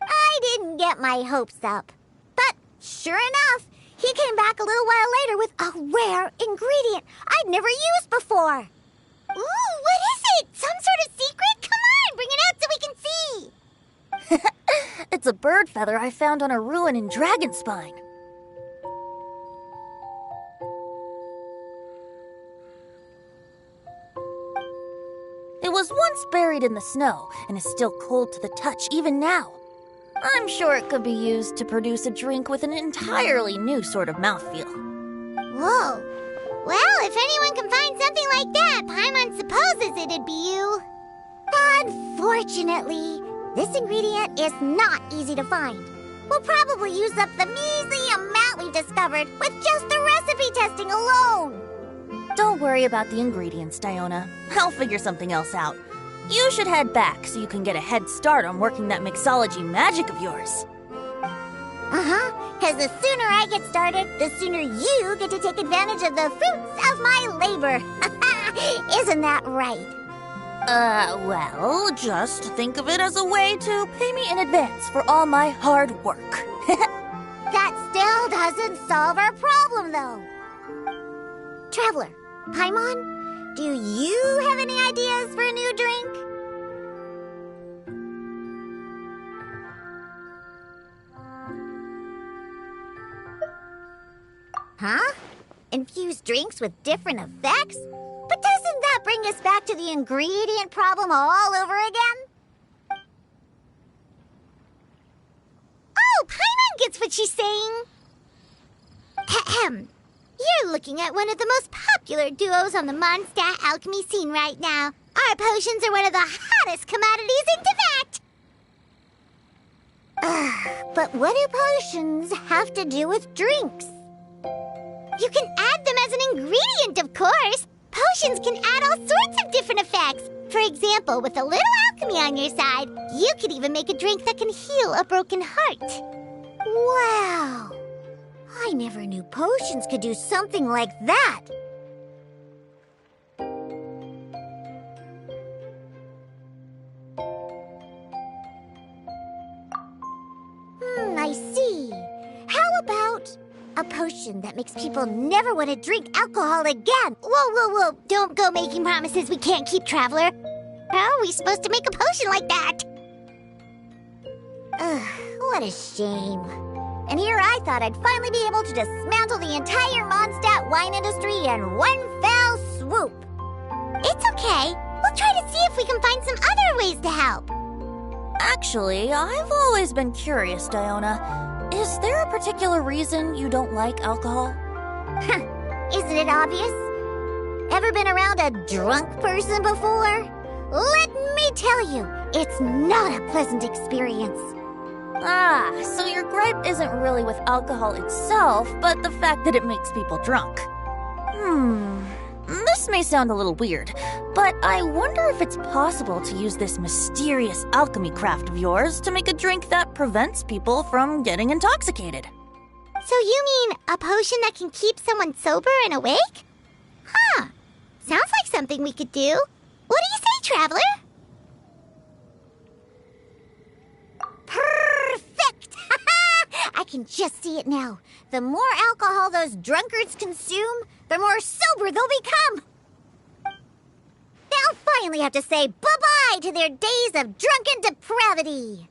I didn't get my hopes up, but sure enough, he came back a little while later with a rare ingredient I'd never used before. Ooh, what is it? Some sort of secret? Come on, bring it out so we can see. It's a bird feather I found on a ruin in Dragonspine. It was once buried in the snow and is still cold to the touch even now. I'm sure it could be used to produce a drink with an entirely new sort of mouthfeel. Whoa. Well, if anyone can find something like that, Paimon supposes it'd be you. Unfortunately, this ingredient is not easy to find. We'll probably use up the measly amount we've discovered with just the recipe testing alone. Don't worry about the ingredients, Diona. I'll figure something else out. You should head back so you can get a head start on working that mixology magic of yours. Because the sooner I get started, the sooner you get to take advantage of the fruits of my labor. Isn't that right? Well, just think of it as a way to pay me in advance for all my hard work. That still doesn't solve our problem, though. Traveler, Paimon, do you have any ideas for a new drink? Huh? Infused drinks with different effects? But doesn't that bring us back to the ingredient problem all over again? Oh, Paimon gets what she's saying. Ahem. You're looking at one of the most popular duos on the Mondstadt alchemy scene right now. Our potions are one of the hottest commodities in Tibet. But what do potions have to do with drinks? You can add them as an ingredient, of course. Potions can add all sorts of different effects. For example, with a little alchemy on your side, you could even make a drink that can heal a broken heart. Wow! I never knew potions could do something like that. I see. How about a potion that makes people never want to drink alcohol again? Whoa. Don't go making promises we can't keep, Traveler. How are we supposed to make a potion like that? What a shame. And here I thought I'd finally be able to dismantle the entire Mondstadt wine industry in one fell swoop. It's okay. We'll try to see if we can find some other ways to help. Actually, I've always been curious, Diona. Is there a particular reason you don't like alcohol? Isn't it obvious? Ever been around a drunk person before? Let me tell you, it's not a pleasant experience. Ah, so your gripe isn't really with alcohol itself, but the fact that it makes people drunk. This may sound a little weird, but I wonder if it's possible to use this mysterious alchemy craft of yours to make a drink that prevents people from getting intoxicated. So you mean a potion that can keep someone sober and awake? Huh. Sounds like something we could do. What do you say, Traveler? can just see it now. The more alcohol those drunkards consume, the more sober they'll become. They'll finally have to say bye-bye to their days of drunken depravity.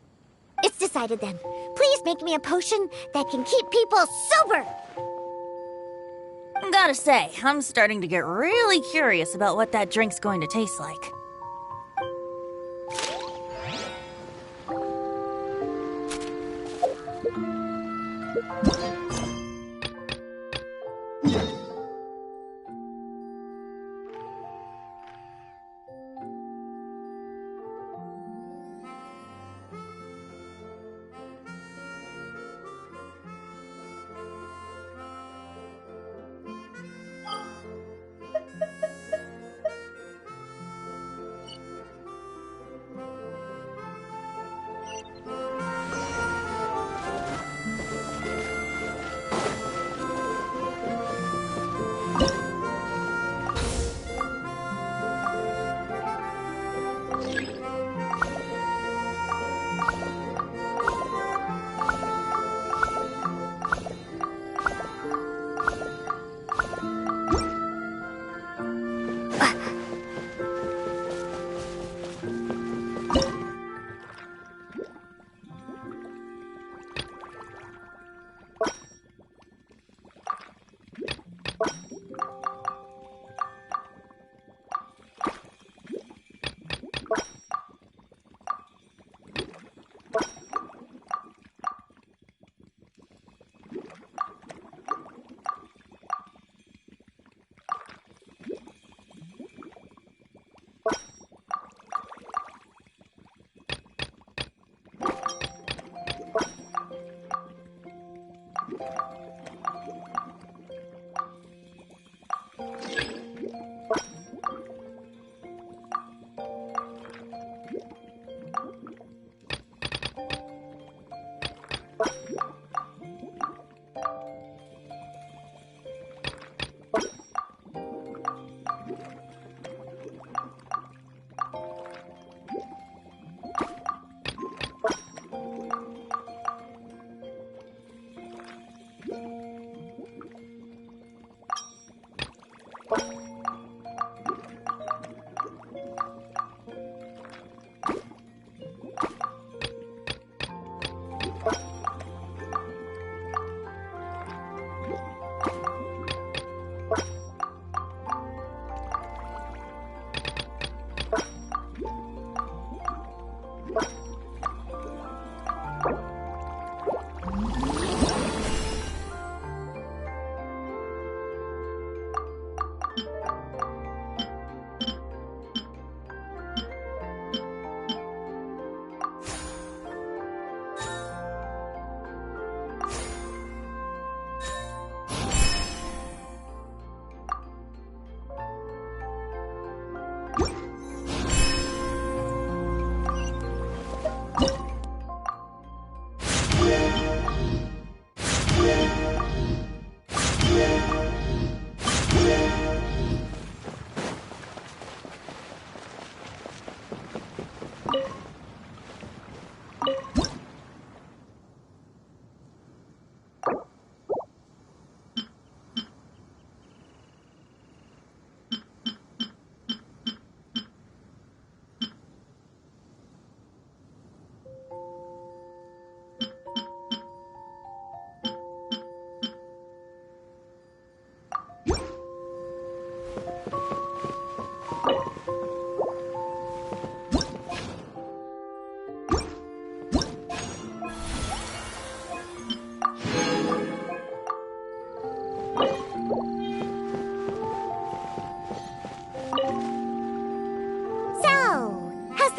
It's decided then. Please make me a potion that can keep people sober. Gotta say, I'm starting to get really curious about what that drink's going to taste like.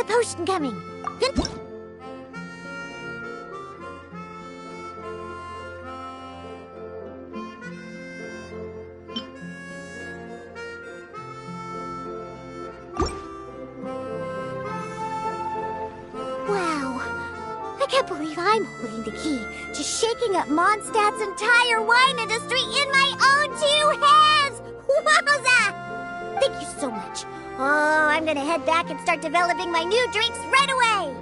potion coming. Good. Wow. I can't believe I'm holding the key to shaking up Mondstadt's entire wine industry in my own two hands! Wowza! Thank you so much. Oh, I'm gonna head back and start developing my new drinks right away!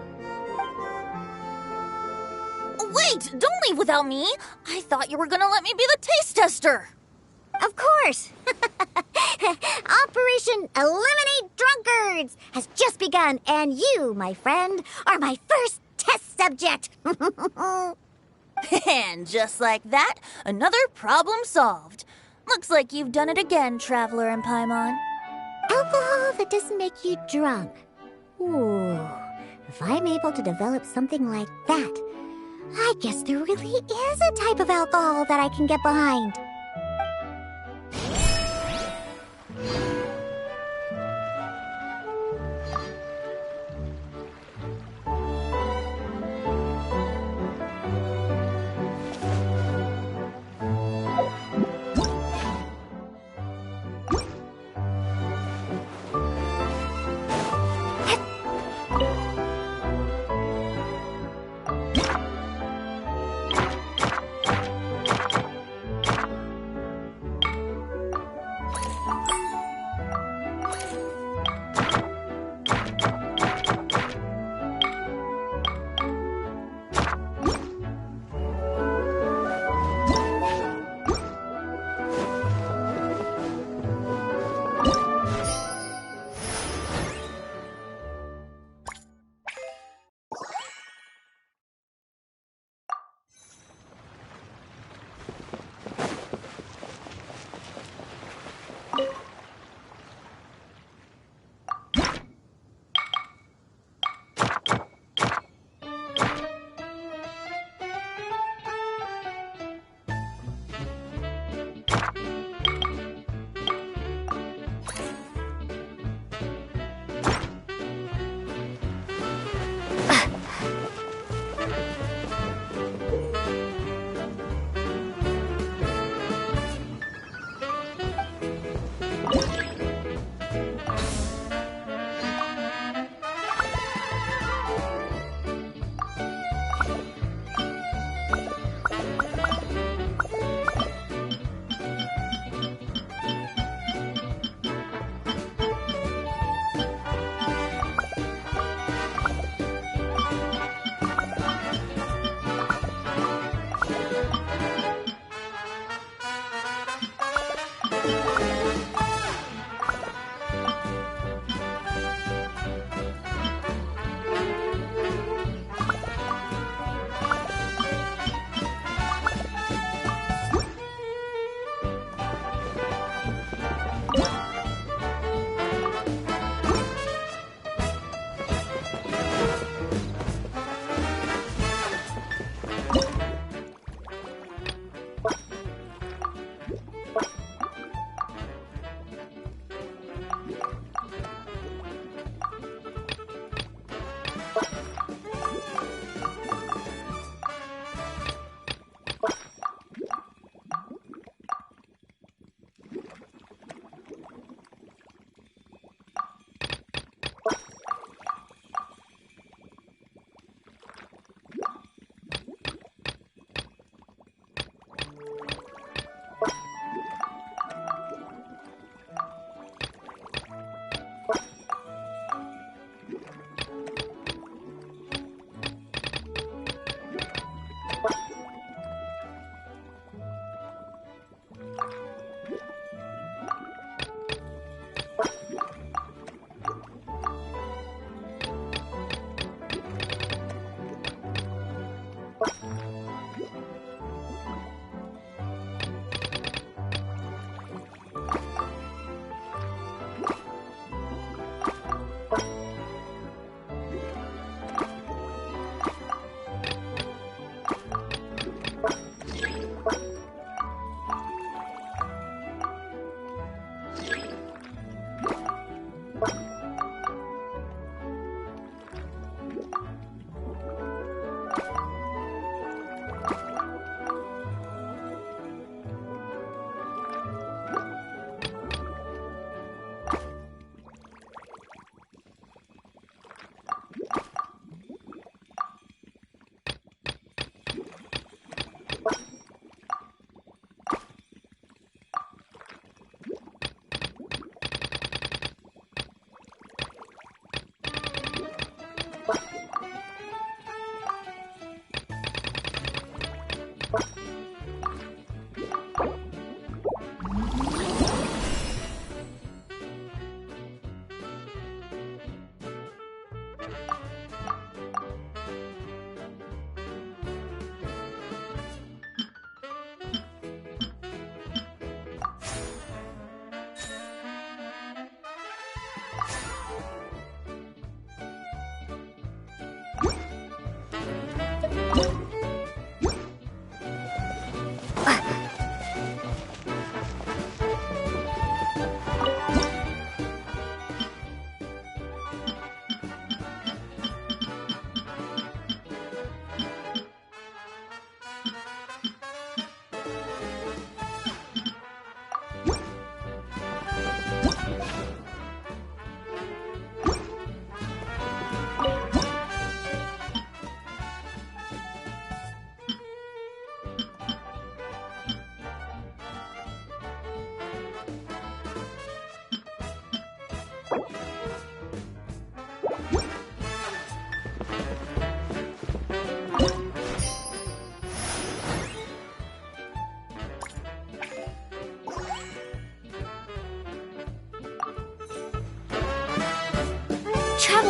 Wait! Wait! Don't leave without me! I thought you were gonna let me be the taste tester! Of course! Operation Eliminate Drunkards has just begun, and you, my friend, are my first test subject! And just like that, another problem solved. Looks like you've done it again, Traveler and Paimon. Alcohol that doesn't make you drunk. Ooh, if I'm able to develop something like that, I guess there really is a type of alcohol that I can get behind.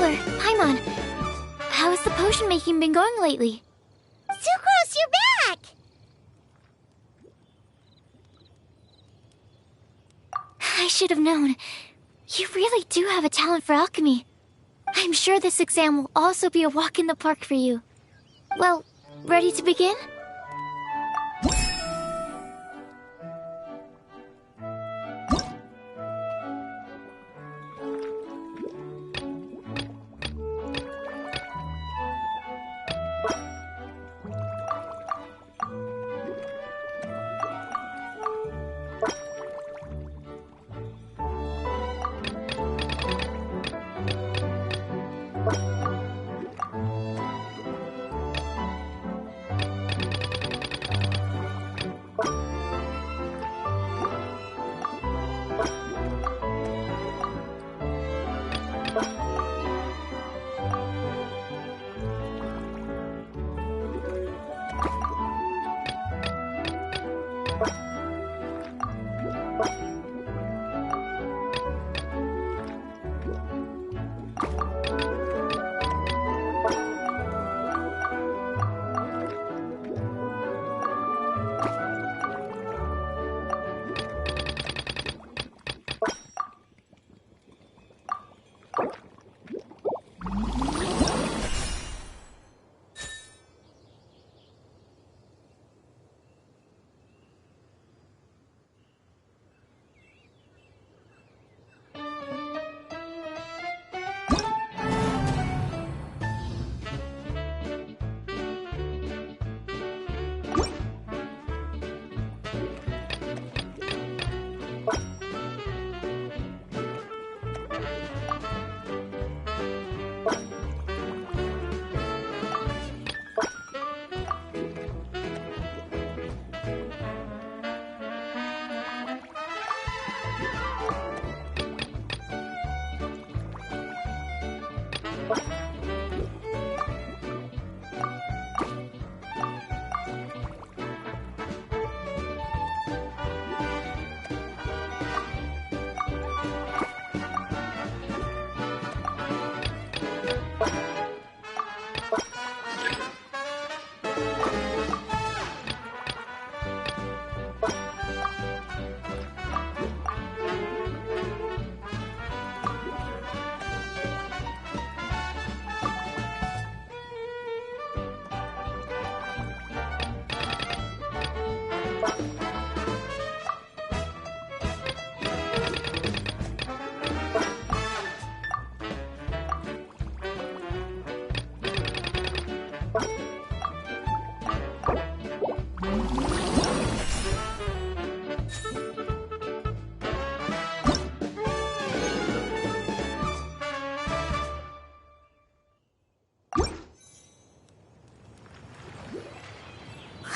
Traveler, Paimon, how has the potion making been going lately? Sucrose, you're back! I should have known. You really do have a talent for alchemy. I'm sure this exam will also be a walk in the park for you. Well, ready to begin?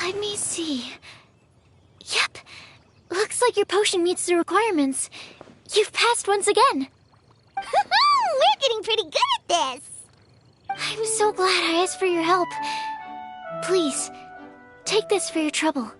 Let me see. Yep. Looks like your potion meets the requirements. You've passed once again. We're getting pretty good at this! I'm so glad I asked for your help. Please, take this for your trouble.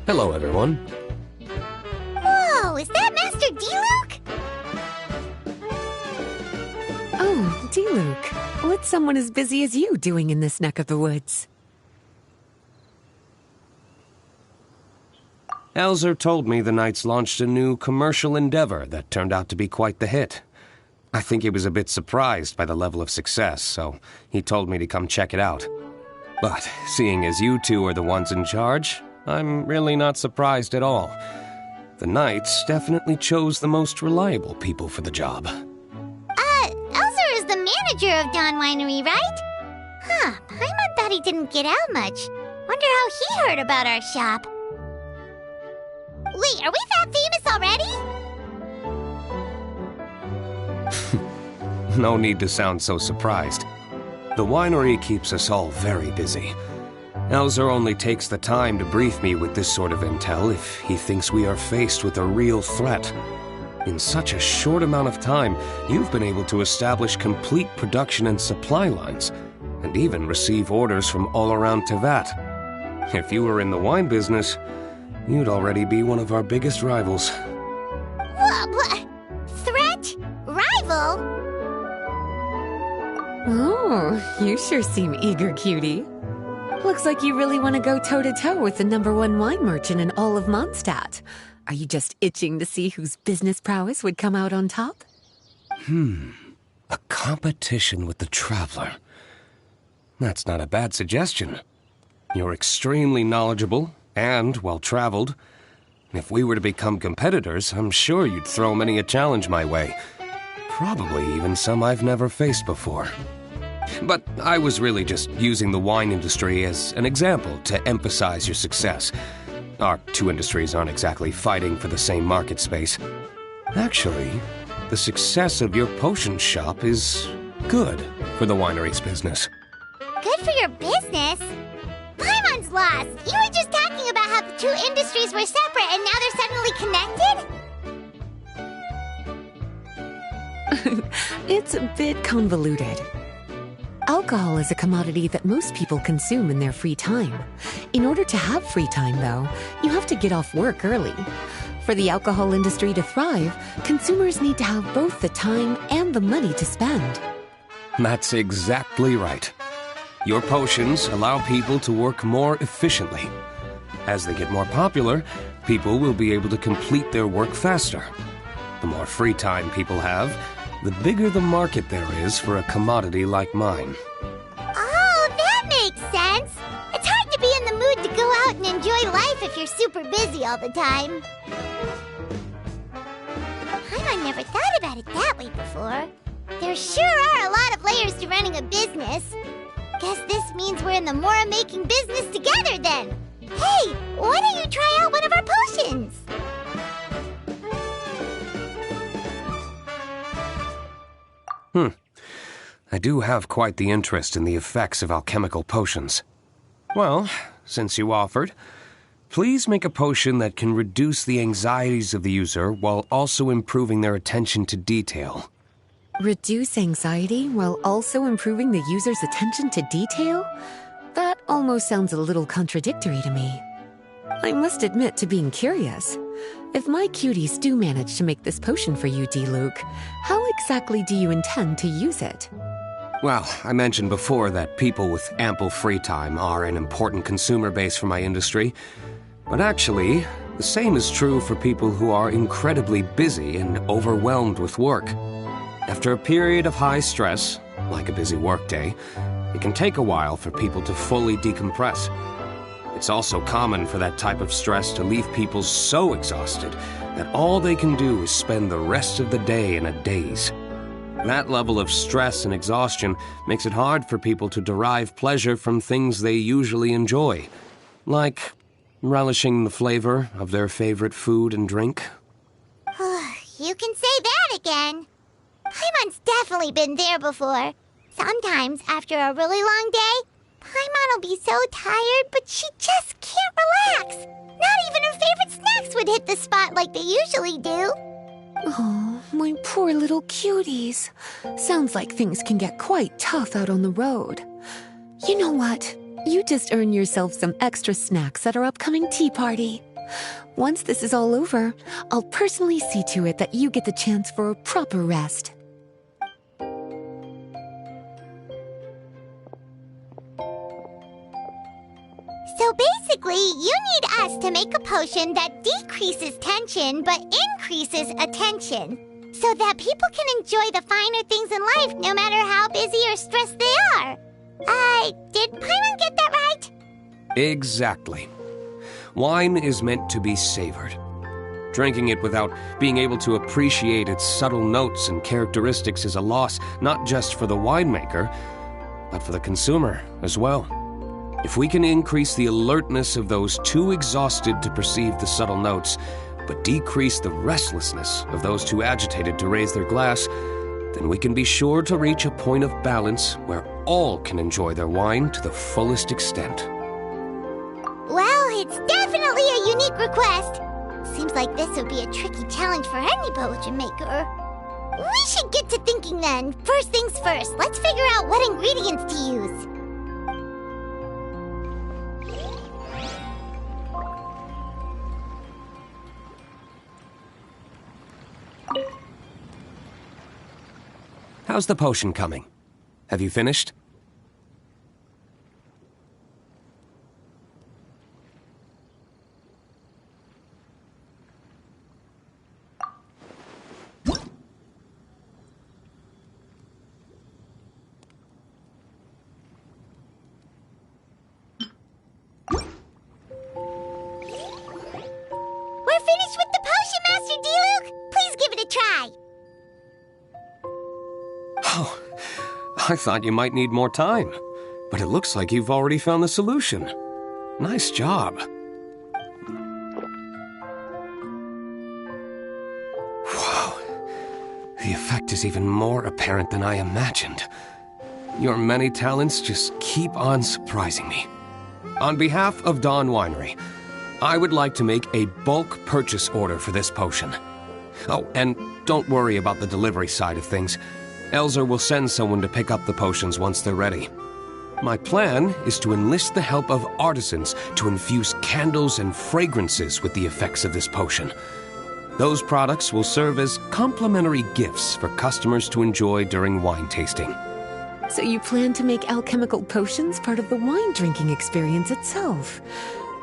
Hello, everyone. Whoa, is that Master D-Luke? Oh, D-Luke. What's someone as busy as you doing in this neck of the woods? Elzer told me the Knights launched a new commercial endeavor that turned out to be quite the hit. I think he was a bit surprised by the level of success, so he told me to come check it out. But seeing as you two are the ones in charge, I'm really not surprised at all. The Knights definitely chose the most reliable people for the job. Elzer is the manager of Dawn Winery, right? Huh, Paimon thought he didn't get out much. Wonder how he heard about our shop. Wait, are we that famous already? No need to sound so surprised. The winery keeps us all very busy. Elzer only takes the time to brief me with this sort of intel if he thinks we are faced with a real threat. In such a short amount of time, you've been able to establish complete production and supply lines, and even receive orders from all around Tevat. If you were in the wine business, you'd already be one of our biggest rivals. What? Threat? Rival? Oh, you sure seem eager, cutie. Looks like you really want to go toe-to-toe with the #1 wine merchant in all of Mondstadt. Are you just itching to see whose business prowess would come out on top? A competition with the Traveler. That's not a bad suggestion. You're extremely knowledgeable and well-traveled. If we were to become competitors, I'm sure you'd throw many a challenge my way. Probably even some I've never faced before. But I was really just using the wine industry as an example to emphasize your success. Our two industries aren't exactly fighting for the same market space. Actually, the success of your potion shop is good for the winery's business. Good for your business? Paimon's lost! You were just talking about how the two industries were separate and now they're suddenly connected? It's a bit convoluted. Alcohol is a commodity that most people consume in their free time. In order to have free time, though, you have to get off work early. For the alcohol industry to thrive, consumers need to have both the time and the money to spend. That's exactly right. Your potions allow people to work more efficiently. As they get more popular, people will be able to complete their work faster. The more free time people have, the bigger the market there is for a commodity like mine. Oh, that makes sense! It's hard to be in the mood to go out and enjoy life if you're super busy all the time. Paimon never thought about it that way before. There sure are a lot of layers to running a business. Guess this means we're in the Mora-making business together then. Hey, why don't you try out one of our potions? I do have quite the interest in the effects of alchemical potions. Well, since you offered, please make a potion that can reduce the anxieties of the user while also improving their attention to detail. Reduce anxiety while also improving the user's attention to detail? That almost sounds a little contradictory to me. I must admit to being curious. If my cuties do manage to make this potion for you, D-Luke, how exactly do you intend to use it? Well, I mentioned before that people with ample free time are an important consumer base for my industry. But actually, the same is true for people who are incredibly busy and overwhelmed with work. After a period of high stress, like a busy workday, it can take a while for people to fully decompress. It's also common for that type of stress to leave people so exhausted that all they can do is spend the rest of the day in a daze. That level of stress and exhaustion makes it hard for people to derive pleasure from things they usually enjoy, like relishing the flavor of their favorite food and drink. You can say that again. Paimon's definitely been there before. Sometimes, after a really long day, Paimon will be so tired, but she just can't relax. Not even her favorite snacks would hit the spot like they usually do. Oh, my poor little cuties. Sounds like things can get quite tough out on the road. You know what? You just earn yourself some extra snacks at our upcoming tea party. Once this is all over, I'll personally see to it that you get the chance for a proper rest. So basically, you need us to make a potion that decreases tension but increases attention, so that people can enjoy the finer things in life no matter how busy or stressed they are. Did Paimon get that right? Exactly. Wine is meant to be savored. Drinking it without being able to appreciate its subtle notes and characteristics is a loss not just for the winemaker, but for the consumer as well. If we can increase the alertness of those too exhausted to perceive the subtle notes, but decrease the restlessness of those too agitated to raise their glass, then we can be sure to reach a point of balance where all can enjoy their wine to the fullest extent. Well, it's definitely a unique request. Seems like this would be a tricky challenge for any potion maker. We should get to thinking then. First things first, let's figure out what ingredients to use. How's the potion coming? Have you finished? We're finished with the potion, Master D-Luke! Please give it a try! Oh, I thought you might need more time, but it looks like you've already found the solution. Nice job. Wow, the effect is even more apparent than I imagined. Your many talents just keep on surprising me. On behalf of Dawn Winery, I would like to make a bulk purchase order for this potion. Oh, and don't worry about the delivery side of things. Elzer will send someone to pick up the potions once they're ready. My plan is to enlist the help of artisans to infuse candles and fragrances with the effects of this potion. Those products will serve as complimentary gifts for customers to enjoy during wine tasting. So you plan to make alchemical potions part of the wine drinking experience itself?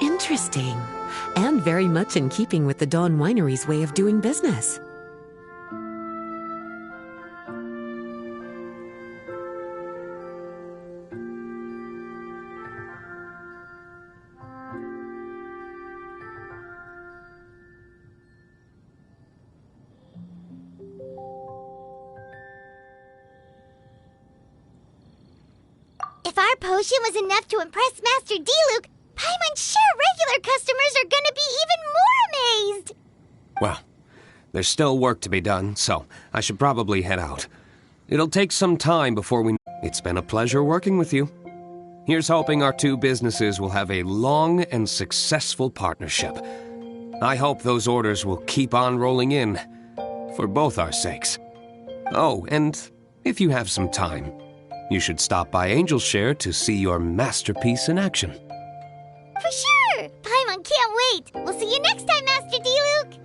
Interesting. And very much in keeping with the Dawn Winery's way of doing business. If our potion was enough to impress Master D-Luke, Paimon's sure regular customers are gonna be even more amazed! Well, there's still work to be done, so I should probably head out. It'll take some time before we... It's been a pleasure working with you. Here's hoping our two businesses will have a long and successful partnership. I hope those orders will keep on rolling in, for both our sakes. Oh, and if you have some time, you should stop by Angel's Share to see your masterpiece in action. For sure! Paimon can't wait! We'll see you next time, Master D-Luke!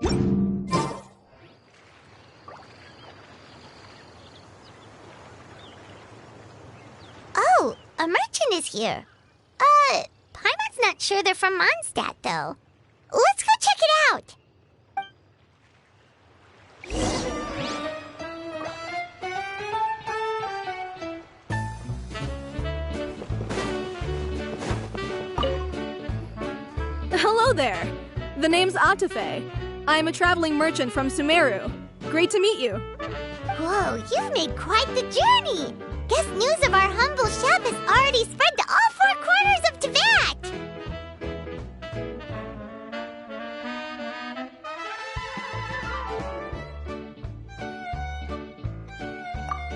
Oh, a merchant is here. Paimon's not sure they're from Mondstadt, though. Let's go check it out. Hello there. The name's Atafe. I'm a traveling merchant from Sumeru. Great to meet you. Whoa, you've made quite the journey. Guess news of our humble shop has already spread to all four corners of Tibet.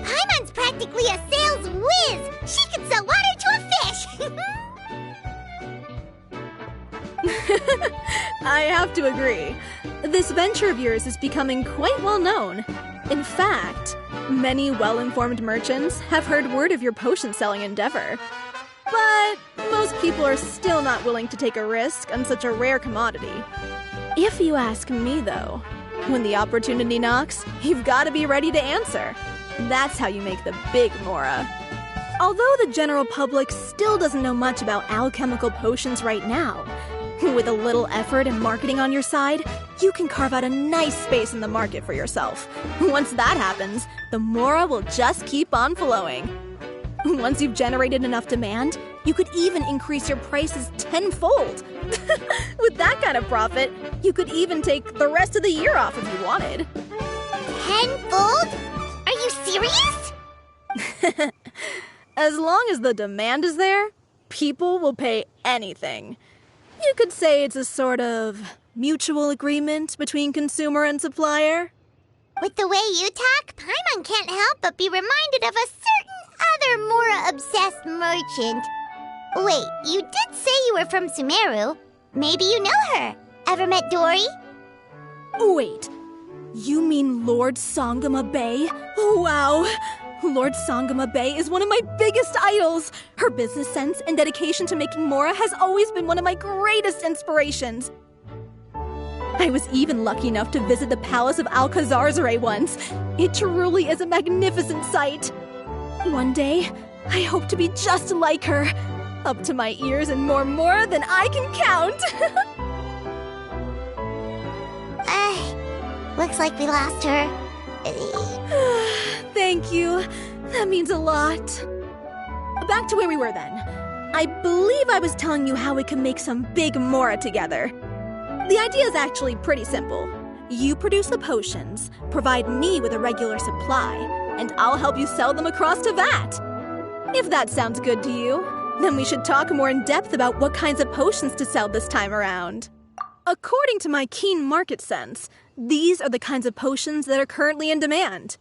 Paimon's practically a sales whiz. She can sell water to a fish. I have to agree. This venture of yours is becoming quite well known. In fact, many well-informed merchants have heard word of your potion-selling endeavor. But most people are still not willing to take a risk on such a rare commodity. If you ask me, though, when the opportunity knocks, you've got to be ready to answer. That's how you make the big Mora. Although the general public still doesn't know much about alchemical potions right now, with a little effort and marketing on your side, you can carve out a nice space in the market for yourself. Once that happens, the Mora will just keep on flowing. Once you've generated enough demand, you could even increase your prices tenfold. With that kind of profit, you could even take the rest of the year off if you wanted. Tenfold? Are you serious? As long as the demand is there, people will pay anything. You could say it's a sort of mutual agreement between consumer and supplier. With the way you talk, Paimon can't help but be reminded of a certain other Mora-obsessed merchant. Wait, you did say you were from Sumeru. Maybe you know her. Ever met Dory? Wait, you mean Lord Sangama Bay? Wow! Lord Sangama Bay is one of my biggest idols. Her business sense and dedication to making Mora has always been one of my greatest inspirations. I was even lucky enough to visit the Palace of Alcazarzare once. It truly is a magnificent sight. One day, I hope to be just like her, up to my ears in more Mora than I can count. Looks like we lost her. Thank you. That means a lot. Back to where we were then. I believe I was telling you how we can make some big Mora together. The idea is actually pretty simple. You produce the potions, provide me with a regular supply, and I'll help you sell them across to Vat. If that sounds good to you, then we should talk more in depth about what kinds of potions to sell this time around. According to my keen market sense, these are the kinds of potions that are currently in demand.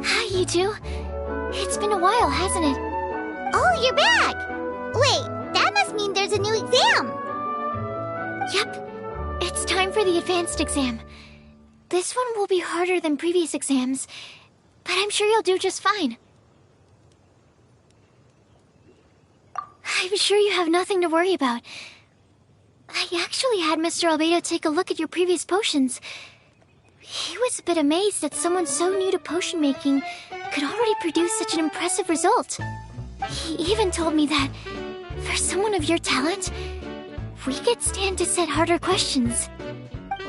Hi, you two. It's been a while, hasn't it? Oh, you're back! Wait, that must mean there's a new exam! Yep. It's time for the advanced exam. This one will be harder than previous exams, but I'm sure you'll do just fine. I'm sure you have nothing to worry about. I actually had Mr. Albedo take a look at your previous potions. He was a bit amazed that someone so new to potion making could already produce such an impressive result. He even told me that, for someone of your talent, we could stand to set harder questions.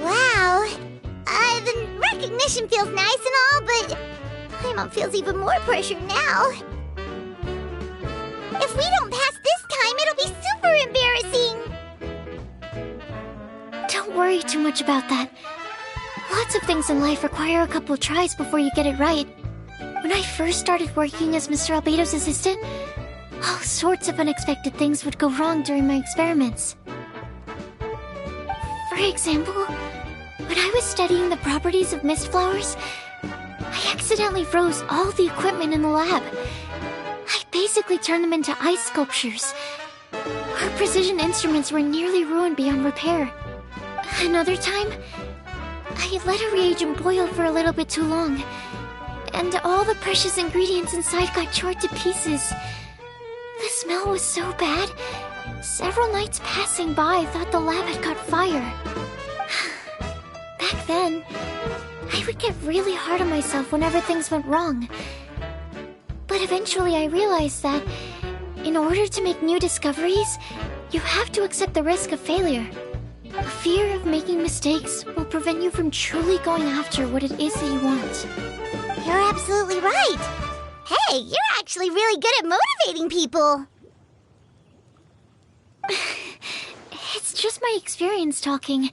Wow. The recognition feels nice and all, but Paimon feels even more pressure now. If we don't pass this time, it'll be super embarrassing. Don't worry too much about that. Lots of things in life require a couple tries before you get it right. When I first started working as Mr. Albedo's assistant, all sorts of unexpected things would go wrong during my experiments. For example, when I was studying the properties of mist flowers, I accidentally froze all the equipment in the lab. I basically turned them into ice sculptures. Our precision instruments were nearly ruined beyond repair. Another time, I let a reagent boil for a little bit too long, and all the precious ingredients inside got chored to pieces. The smell was so bad, several nights passing by thought the lab had caught fire. Back then, I would get really hard on myself whenever things went wrong. But eventually I realized that, in order to make new discoveries, you have to accept the risk of failure. A fear of making mistakes will prevent you from truly going after what it is that you want. You're absolutely right. Hey, you're actually really good at motivating people. It's just my experience talking.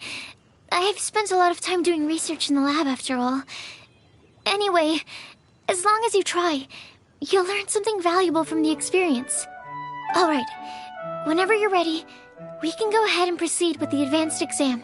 I've spent a lot of time doing research in the lab after all. Anyway, as long as you try, you'll learn something valuable from the experience. Alright, whenever you're ready, we can go ahead and proceed with the advanced exam.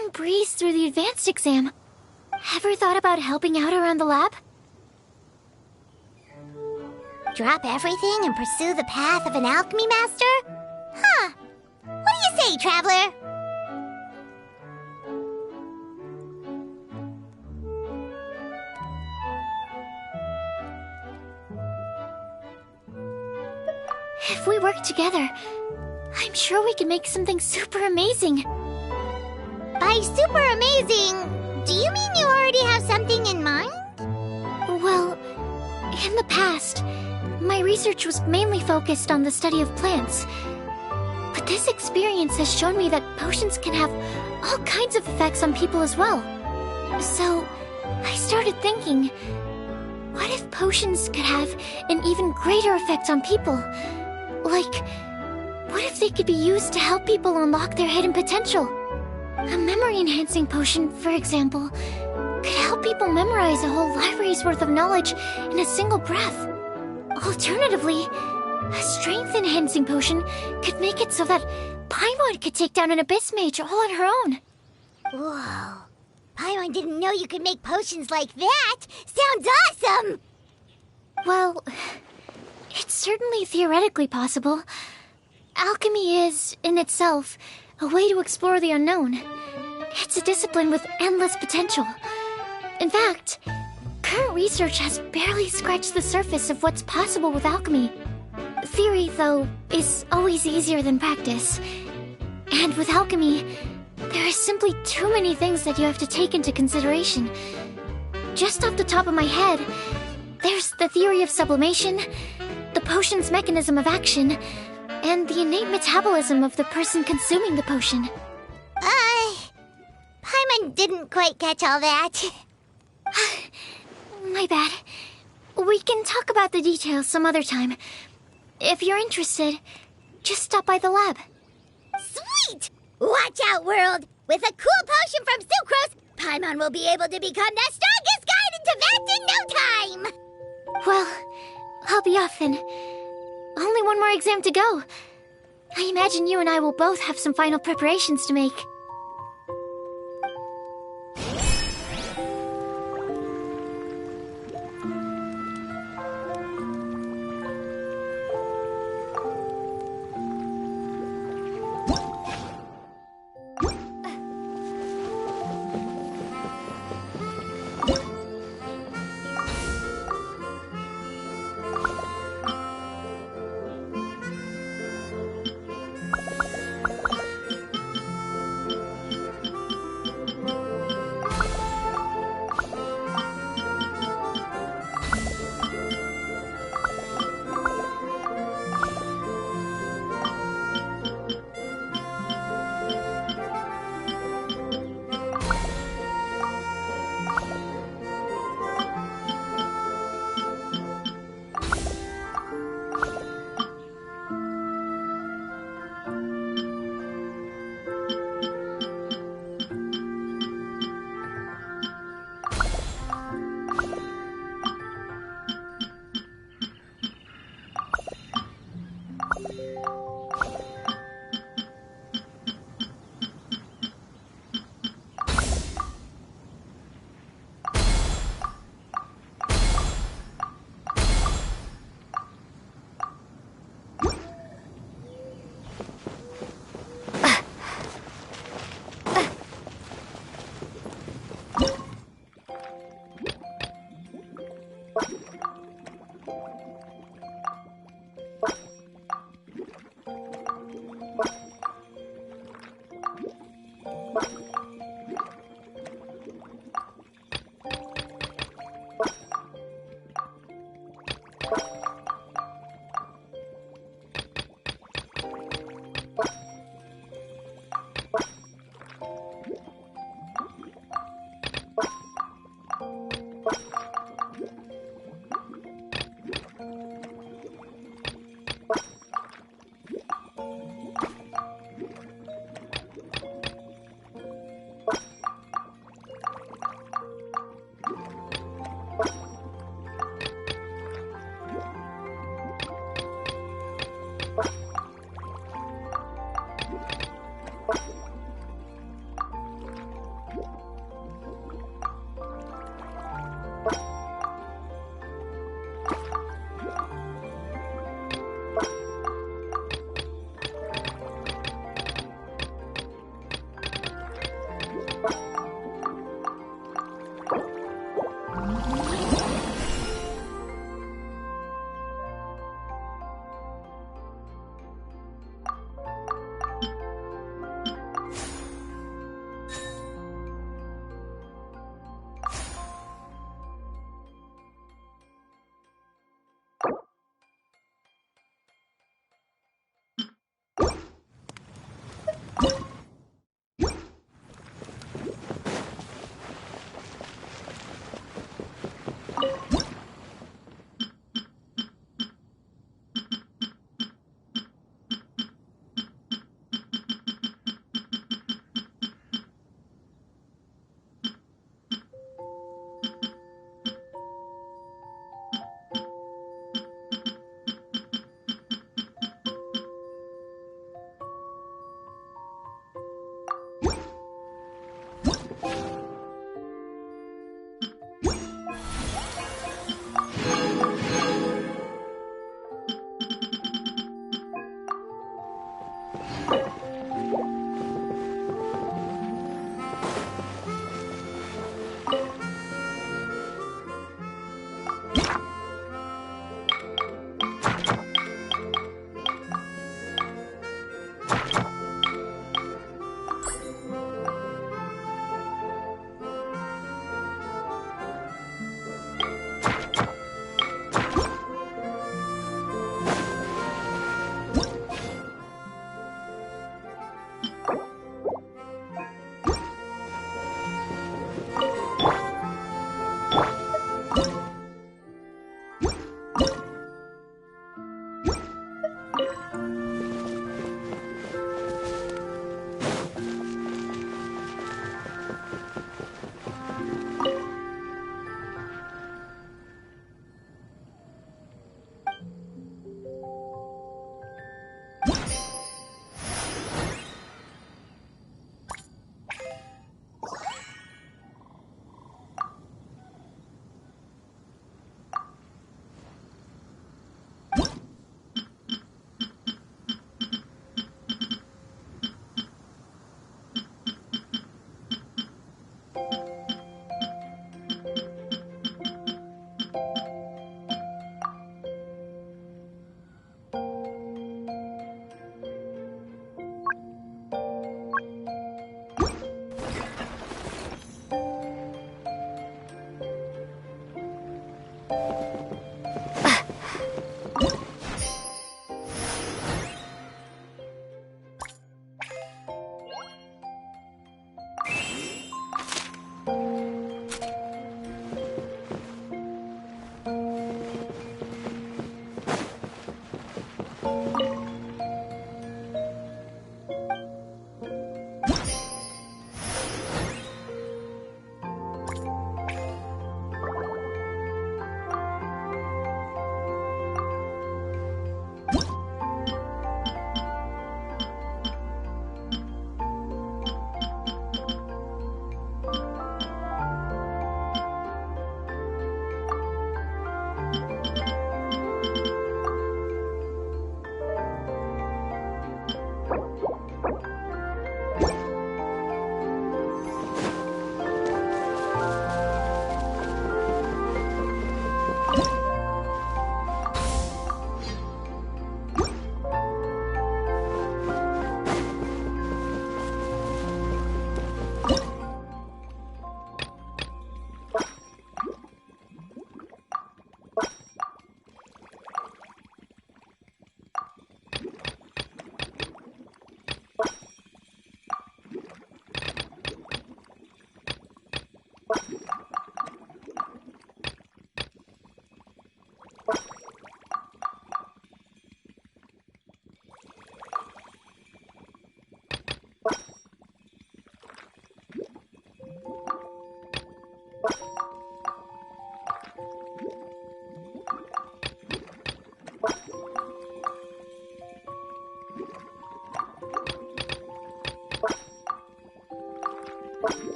even breeze through the advanced exam. Ever thought about helping out around the lab? Drop everything and pursue the path of an alchemy master? Huh. What do you say, traveler? If we work together, I'm sure we can make something super amazing. By super amazing, do you mean you already have something in mind? Well, in the past, my research was mainly focused on the study of plants. But this experience has shown me that potions can have all kinds of effects on people as well. So, I started thinking, what if potions could have an even greater effect on people? Like, what if they could be used to help people unlock their hidden potential? A memory-enhancing potion, for example, could help people memorize a whole library's worth of knowledge in a single breath. Alternatively, a strength-enhancing potion could make it so that Paimon could take down an Abyss Mage all on her own. Whoa. Paimon didn't know you could make potions like that! Sounds awesome! Well, it's certainly theoretically possible. Alchemy is, in itself, a way to explore the unknown. It's a discipline with endless potential. In fact, current research has barely scratched the surface of what's possible with alchemy. Theory, though, is always easier than practice. And with alchemy, there are simply too many things that you have to take into consideration. Just off the top of my head, there's the theory of sublimation, the potion's mechanism of action, and the innate metabolism of the person consuming the potion. Paimon didn't quite catch all that. My bad. We can talk about the details some other time. If you're interested, just stop by the lab. Sweet! Watch out, world! With a cool potion from Sucrose, Paimon will be able to become the strongest guide into Vast in no time! Well, I'll be off then. Only one more exam to go. I imagine you and I will both have some final preparations to make.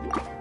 you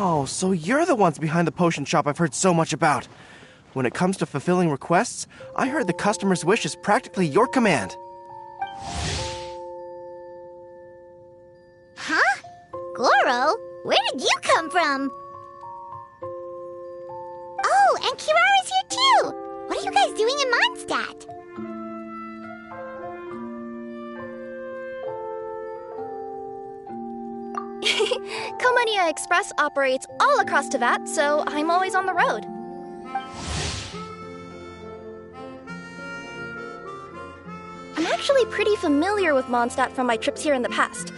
Oh, so you're the ones behind the potion shop I've heard so much about. When it comes to fulfilling requests, I heard the customer's wish is practically your command. Huh? Goro? Where did you come from? Oh, and Kirara's here too! What are you guys doing in Mondstadt? Komania Express operates all across Teyvat, so I'm always on the road. I'm actually pretty familiar with Mondstadt from my trips here in the past.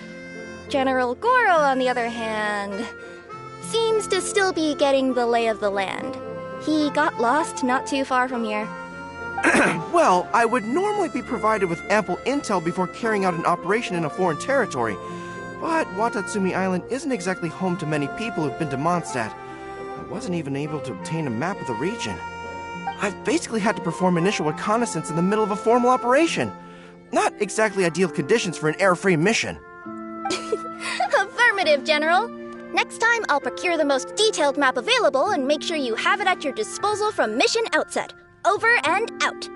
General Goro, on the other hand, seems to still be getting the lay of the land. He got lost not too far from here. Well, I would normally be provided with ample intel before carrying out an operation in a foreign territory. But Watatsumi Island isn't exactly home to many people who've been to Mondstadt. I wasn't even able to obtain a map of the region. I've basically had to perform initial reconnaissance in the middle of a formal operation. Not exactly ideal conditions for an error-free mission. Affirmative, General. Next time, I'll procure the most detailed map available and make sure you have it at your disposal from mission outset. Over and out.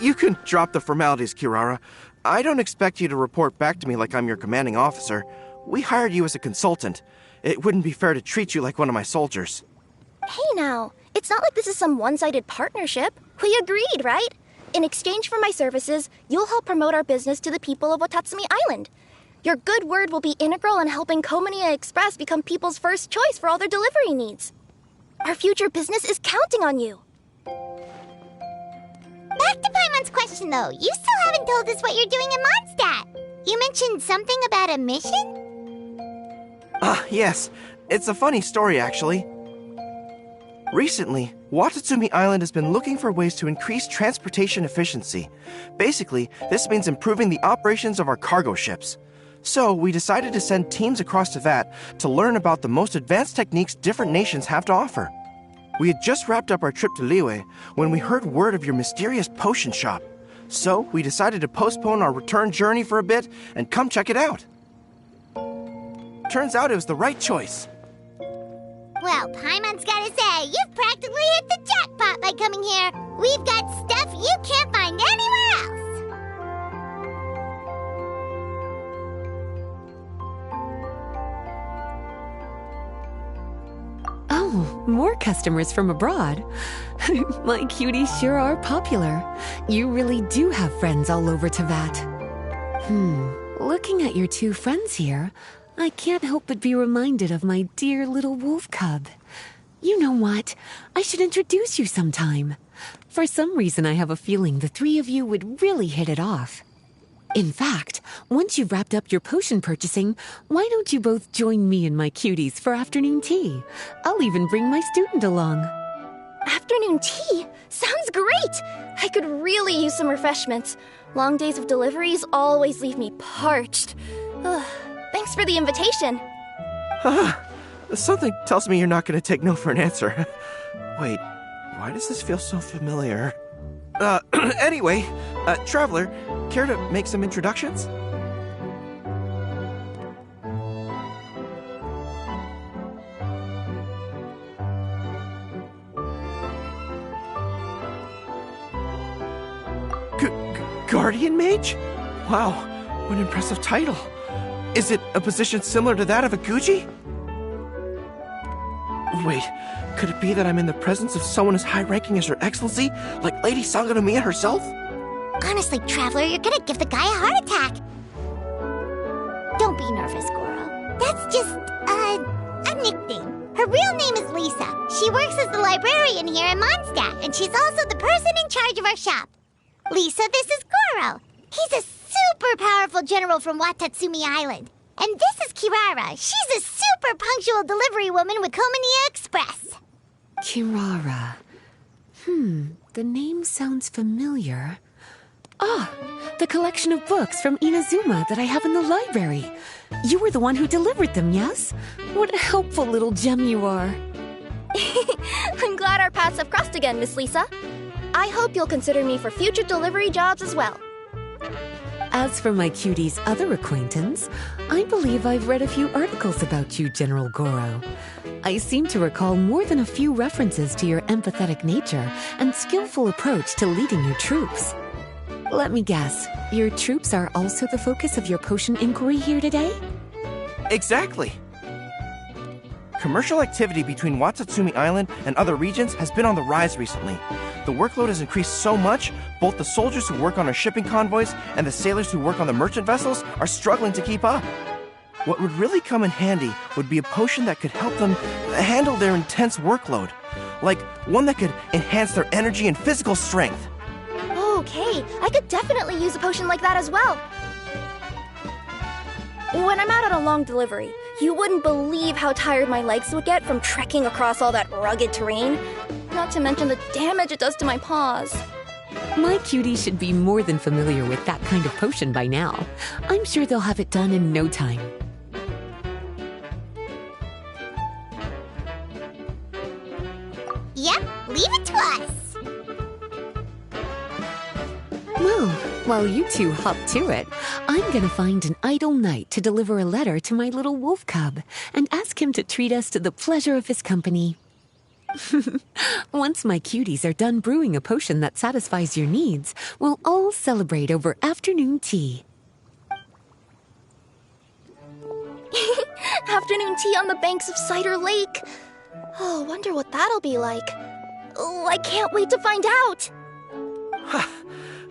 You can drop the formalities, Kirara. I don't expect you to report back to me like I'm your commanding officer. We hired you as a consultant. It wouldn't be fair to treat you like one of my soldiers. Hey now, it's not like this is some one-sided partnership. We agreed, right? In exchange for my services, you'll help promote our business to the people of Watatsumi Island. Your good word will be integral in helping Komania Express become people's first choice for all their delivery needs. Our future business is counting on you. Back to Paimon's question, though. You still haven't told us what you're doing in Mondstadt. You mentioned something about a mission? Yes. It's a funny story, actually. Recently, Watatsumi Island has been looking for ways to increase transportation efficiency. Basically, this means improving the operations of our cargo ships. So, we decided to send teams across Teyvat to learn about the most advanced techniques different nations have to offer. We had just wrapped up our trip to Liyue when we heard word of your mysterious potion shop. So, we decided to postpone our return journey for a bit and come check it out. Turns out it was the right choice. Well, Paimon's gotta say, you've practically hit the jackpot by coming here. We've got stuff you can't find anywhere else. Oh, more customers from abroad. My cuties sure are popular. You really do have friends all over Teyvat. Looking at your two friends here, I can't help but be reminded of my dear little wolf cub. You know what? I should introduce you sometime. For some reason, I have a feeling the three of you would really hit it off. In fact, once you've wrapped up your potion purchasing, why don't you both join me and my cuties for afternoon tea? I'll even bring my student along. Afternoon tea? Sounds great! I could really use some refreshments. Long days of deliveries always leave me parched. Ugh. Thanks for the invitation. Something tells me you're not going to take no for an answer. Wait, why does this feel so familiar? Anyway, Traveler, care to make some introductions? Guardian Mage? Wow, what an impressive title. Is it a position similar to that of a Guji? Wait, could it be that I'm in the presence of someone as high-ranking as Her Excellency, like Lady Sangonomiya herself? Honestly, Traveler, you're gonna give the guy a heart attack. Don't be nervous, Goro. That's just, a nickname. Her real name is Lisa. She works as the librarian here in Mondstadt, and she's also the person in charge of our shop. Lisa, this is Goro. He's a super powerful general from Watatsumi Island. And this is Kirara. She's a super punctual delivery woman with Komania Express. Kirara. The name sounds familiar. Ah, the collection of books from Inazuma that I have in the library. You were the one who delivered them, yes? What a helpful little gem you are. I'm glad our paths have crossed again, Miss Lisa. I hope you'll consider me for future delivery jobs as well. As for my cutie's other acquaintance, I believe I've read a few articles about you, General Goro. I seem to recall more than a few references to your empathetic nature and skillful approach to leading your troops. Let me guess, your troops are also the focus of your potion inquiry here today? Exactly. Commercial activity between Watatsumi Island and other regions has been on the rise recently. The workload has increased so much, both the soldiers who work on our shipping convoys and the sailors who work on the merchant vessels are struggling to keep up. What would really come in handy would be a potion that could help them handle their intense workload. Like one that could enhance their energy and physical strength. Okay, I could definitely use a potion like that as well. When I'm out on a long delivery, you wouldn't believe how tired my legs would get from trekking across all that rugged terrain. Not to mention the damage it does to my paws. My cutie should be more than familiar with that kind of potion by now. I'm sure they'll have it done in no time. Yep, leave it to us. Well, while you two hop to it, I'm gonna find an idle knight to deliver a letter to my little wolf cub and ask him to treat us to the pleasure of his company. Once my cuties are done brewing a potion that satisfies your needs, we'll all celebrate over afternoon tea. Afternoon tea on the banks of Cider Lake. Oh, wonder what that'll be like. Oh, I can't wait to find out.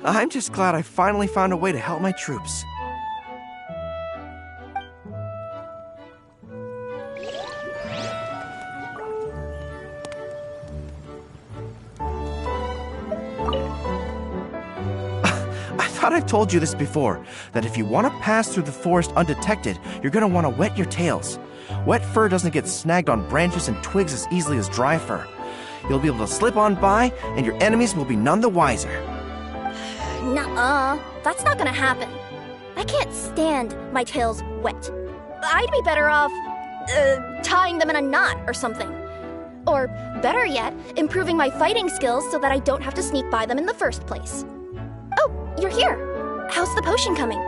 I'm just glad I finally found a way to help my troops. I thought I've told you this before, that if you want to pass through the forest undetected, you're going to want to wet your tails. Wet fur doesn't get snagged on branches and twigs as easily as dry fur. You'll be able to slip on by, and your enemies will be none the wiser. Nuh-uh, that's not gonna happen. I can't stand my tails wet. I'd be better off, tying them in a knot or something. Or, better yet, improving my fighting skills so that I don't have to sneak by them in the first place. Oh, you're here. How's the potion coming?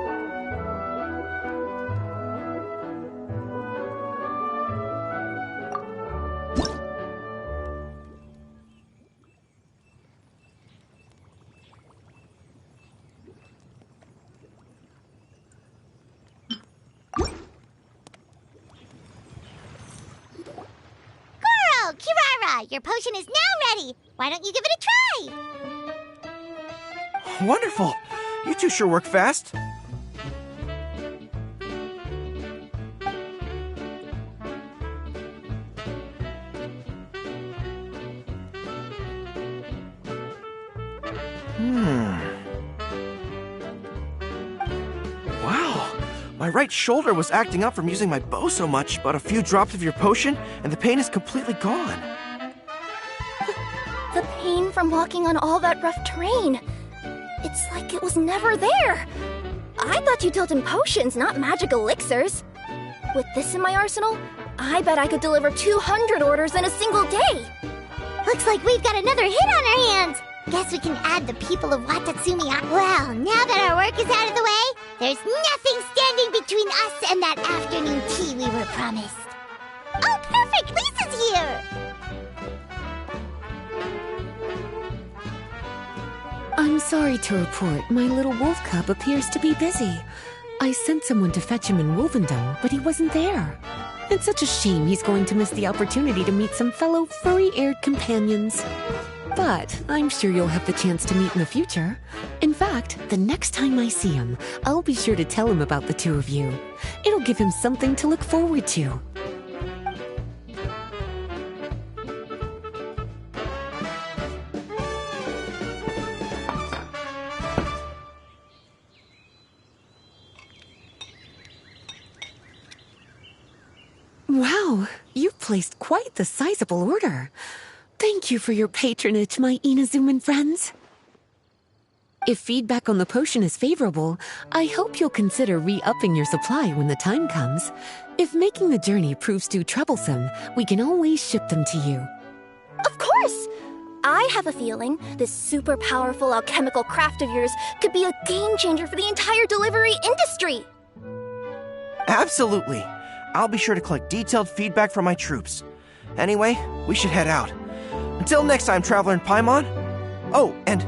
Kirara, your potion is now ready. Why don't you give it a try? Wonderful! You two sure work fast. Wow, my right shoulder was acting up from using my bow so much, but a few drops of your potion and the pain is completely gone. The pain from walking on all that rough terrain. It's like it was never there. I thought you dealt in potions, not magic elixirs. With this in my arsenal, I bet I could deliver 200 orders in a single day. Looks like we've got another hit on our hands. Guess we can add the people of Watatsumi. Well, now that our work is out of the way, there's nothing standing between us and that afternoon tea we were promised. Oh, perfect! Lisa's here! I'm sorry to report, my little wolf cub appears to be busy. I sent someone to fetch him in Wolvendom, but he wasn't there. It's such a shame he's going to miss the opportunity to meet some fellow furry-haired companions. But I'm sure you'll have the chance to meet in the future. In fact, the next time I see him, I'll be sure to tell him about the two of you. It'll give him something to look forward to. Wow, you've placed quite the sizable order. Thank you for your patronage, my Inazuman friends. If feedback on the potion is favorable, I hope you'll consider re-upping your supply when the time comes. If making the journey proves too troublesome, we can always ship them to you. Of course! I have a feeling this super powerful alchemical craft of yours could be a game changer for the entire delivery industry. Absolutely. I'll be sure to collect detailed feedback from my troops. Anyway, we should head out. Until next time, Traveler in Paimon. Oh, and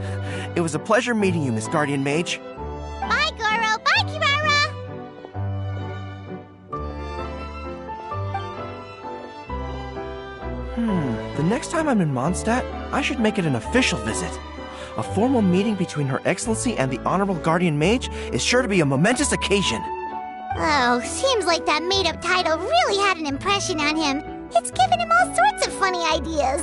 it was a pleasure meeting you, Miss Guardian Mage. Bye, Goro. Bye, Kirara. The next time I'm in Mondstadt, I should make it an official visit. A formal meeting between Her Excellency and the Honorable Guardian Mage is sure to be a momentous occasion. Oh, seems like that made-up title really had an impression on him. It's given him all sorts of funny ideas.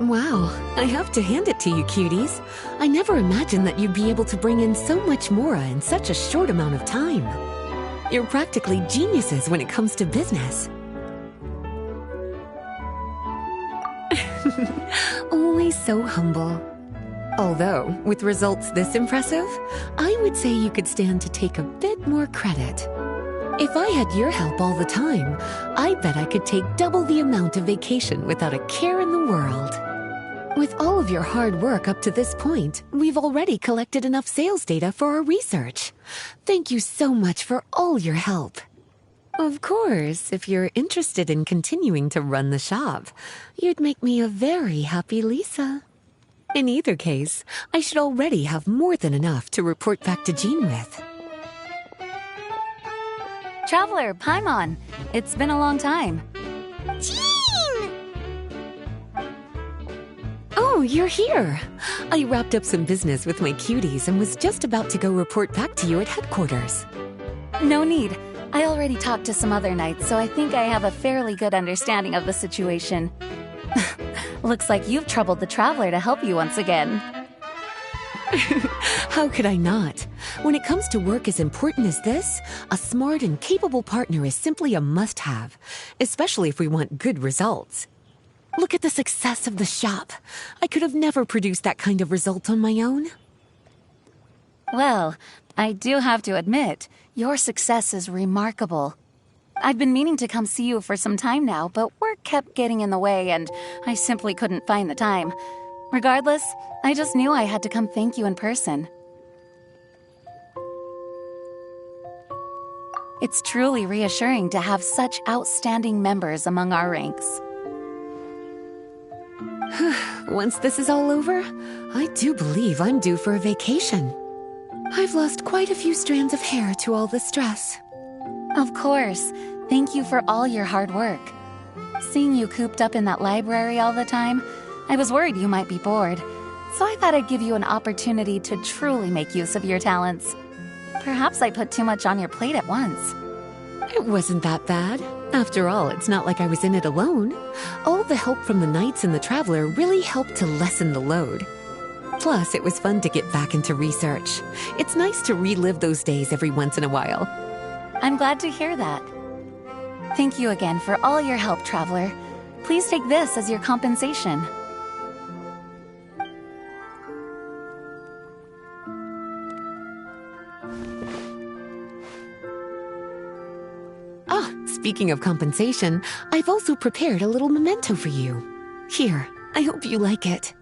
Wow, I have to hand it to you, cuties. I never imagined that you'd be able to bring in so much Mora in such a short amount of time. You're practically geniuses when it comes to business. Always so humble. Although, with results this impressive, I would say you could stand to take a bit more credit. If I had your help all the time, I bet I could take double the amount of vacation without a care in the world. With all of your hard work up to this point, we've already collected enough sales data for our research. Thank you so much for all your help. Of course, if you're interested in continuing to run the shop, you'd make me a very happy Lisa. In either case, I should already have more than enough to report back to Jean with. Traveler, Paimon, it's been a long time. Jean! Oh, you're here. I wrapped up some business with my cuties and was just about to go report back to you at headquarters. No need. I already talked to some other knights, so I think I have a fairly good understanding of the situation. Looks like you've troubled the Traveler to help you once again. How could I not? When it comes to work as important as this, a smart and capable partner is simply a must-have, especially if we want good results. Look at the success of the shop. I could have never produced that kind of result on my own. Well, I do have to admit, your success is remarkable. I've been meaning to come see you for some time now, but work kept getting in the way and I simply couldn't find the time. Regardless, I just knew I had to come thank you in person. It's truly reassuring to have such outstanding members among our ranks. Once this is all over, I do believe I'm due for a vacation. I've lost quite a few strands of hair to all the stress. Of course. Thank you for all your hard work. Seeing you cooped up in that library all the time, I was worried you might be bored. So I thought I'd give you an opportunity to truly make use of your talents. Perhaps I put too much on your plate at once. It wasn't that bad. After all, it's not like I was in it alone. All the help from the Knights and the Traveler really helped to lessen the load. Plus, it was fun to get back into research. It's nice to relive those days every once in a while. I'm glad to hear that. Thank you again for all your help, Traveler. Please take this as your compensation. Speaking of compensation, I've also prepared a little memento for you. Here, I hope you like it.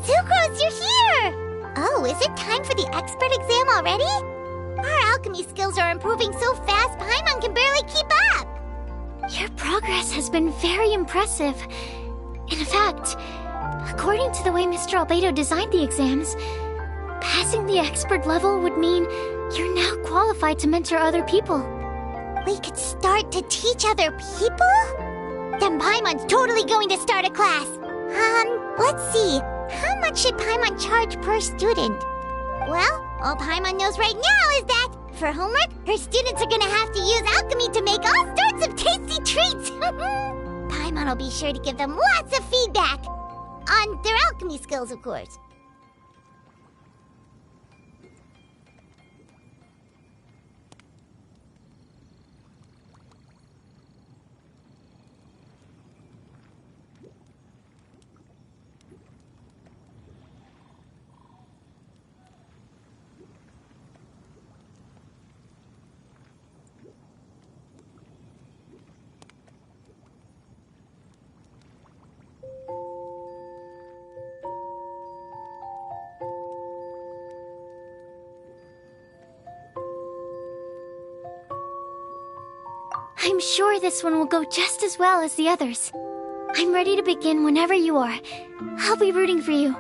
Sucrose, you're here! Oh, is it time for the expert exam already? Our alchemy skills are improving so fast, Paimon can barely keep up! Your progress has been very impressive. In fact, according to the way Mr. Albedo designed the exams, passing the expert level would mean you're now qualified to mentor other people. We could start to teach other people? Then Paimon's totally going to start a class. Let's see. How much should Paimon charge per student? Well, all Paimon knows right now is that, for homework, her students are gonna have to use alchemy to make all sorts of tasty treats. Paimon will be sure to give them lots of feedback. On their alchemy skills, of course. I'm sure this one will go just as well as the others. I'm ready to begin whenever you are. I'll be rooting for you.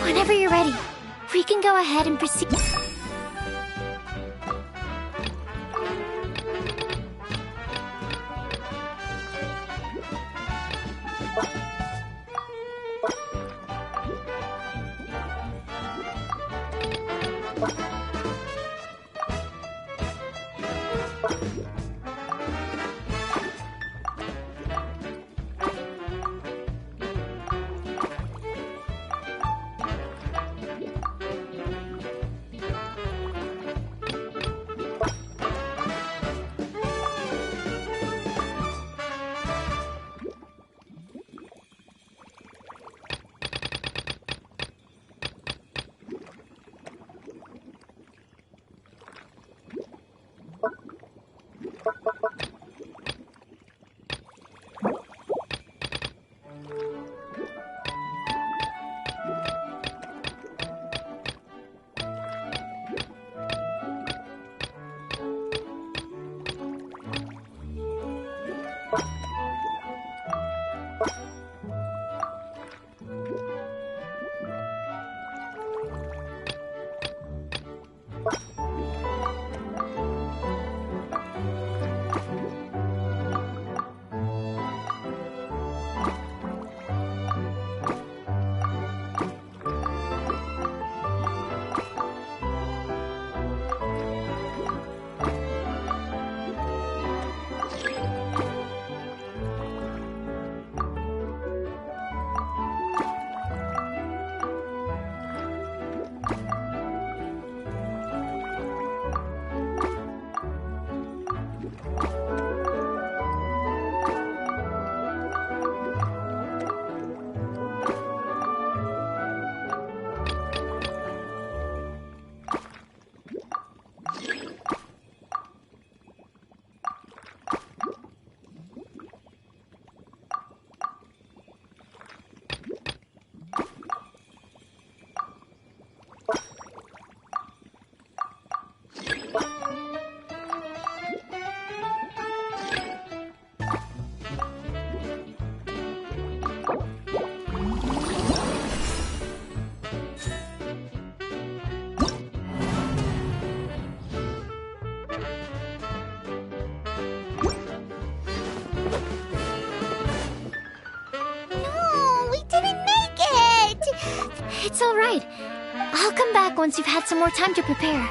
Whenever you're ready, we can go ahead and proceed. It's all right. I'll come back once you've had some more time to prepare.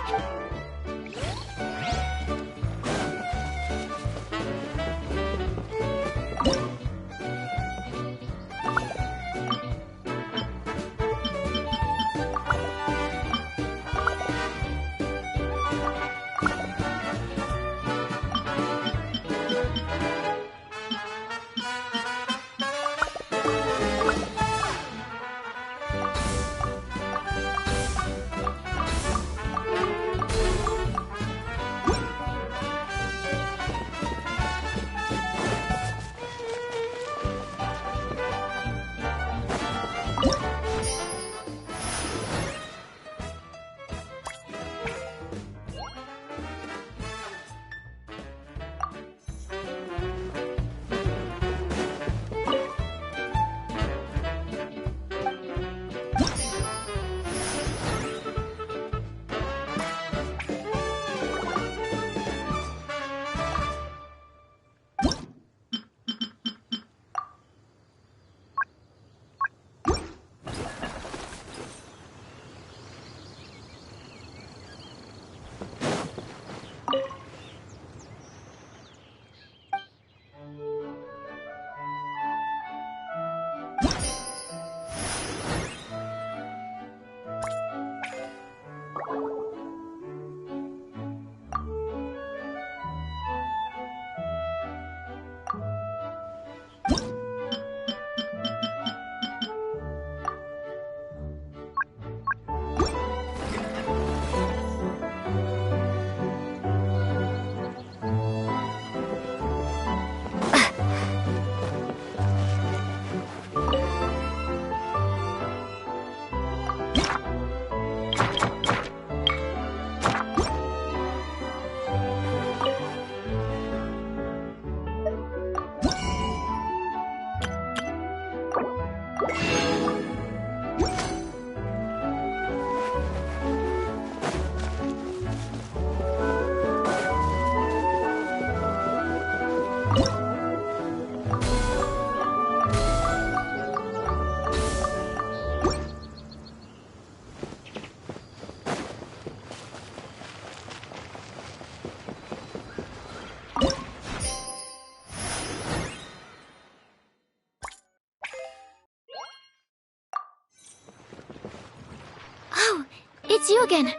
it's you again.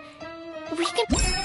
We can...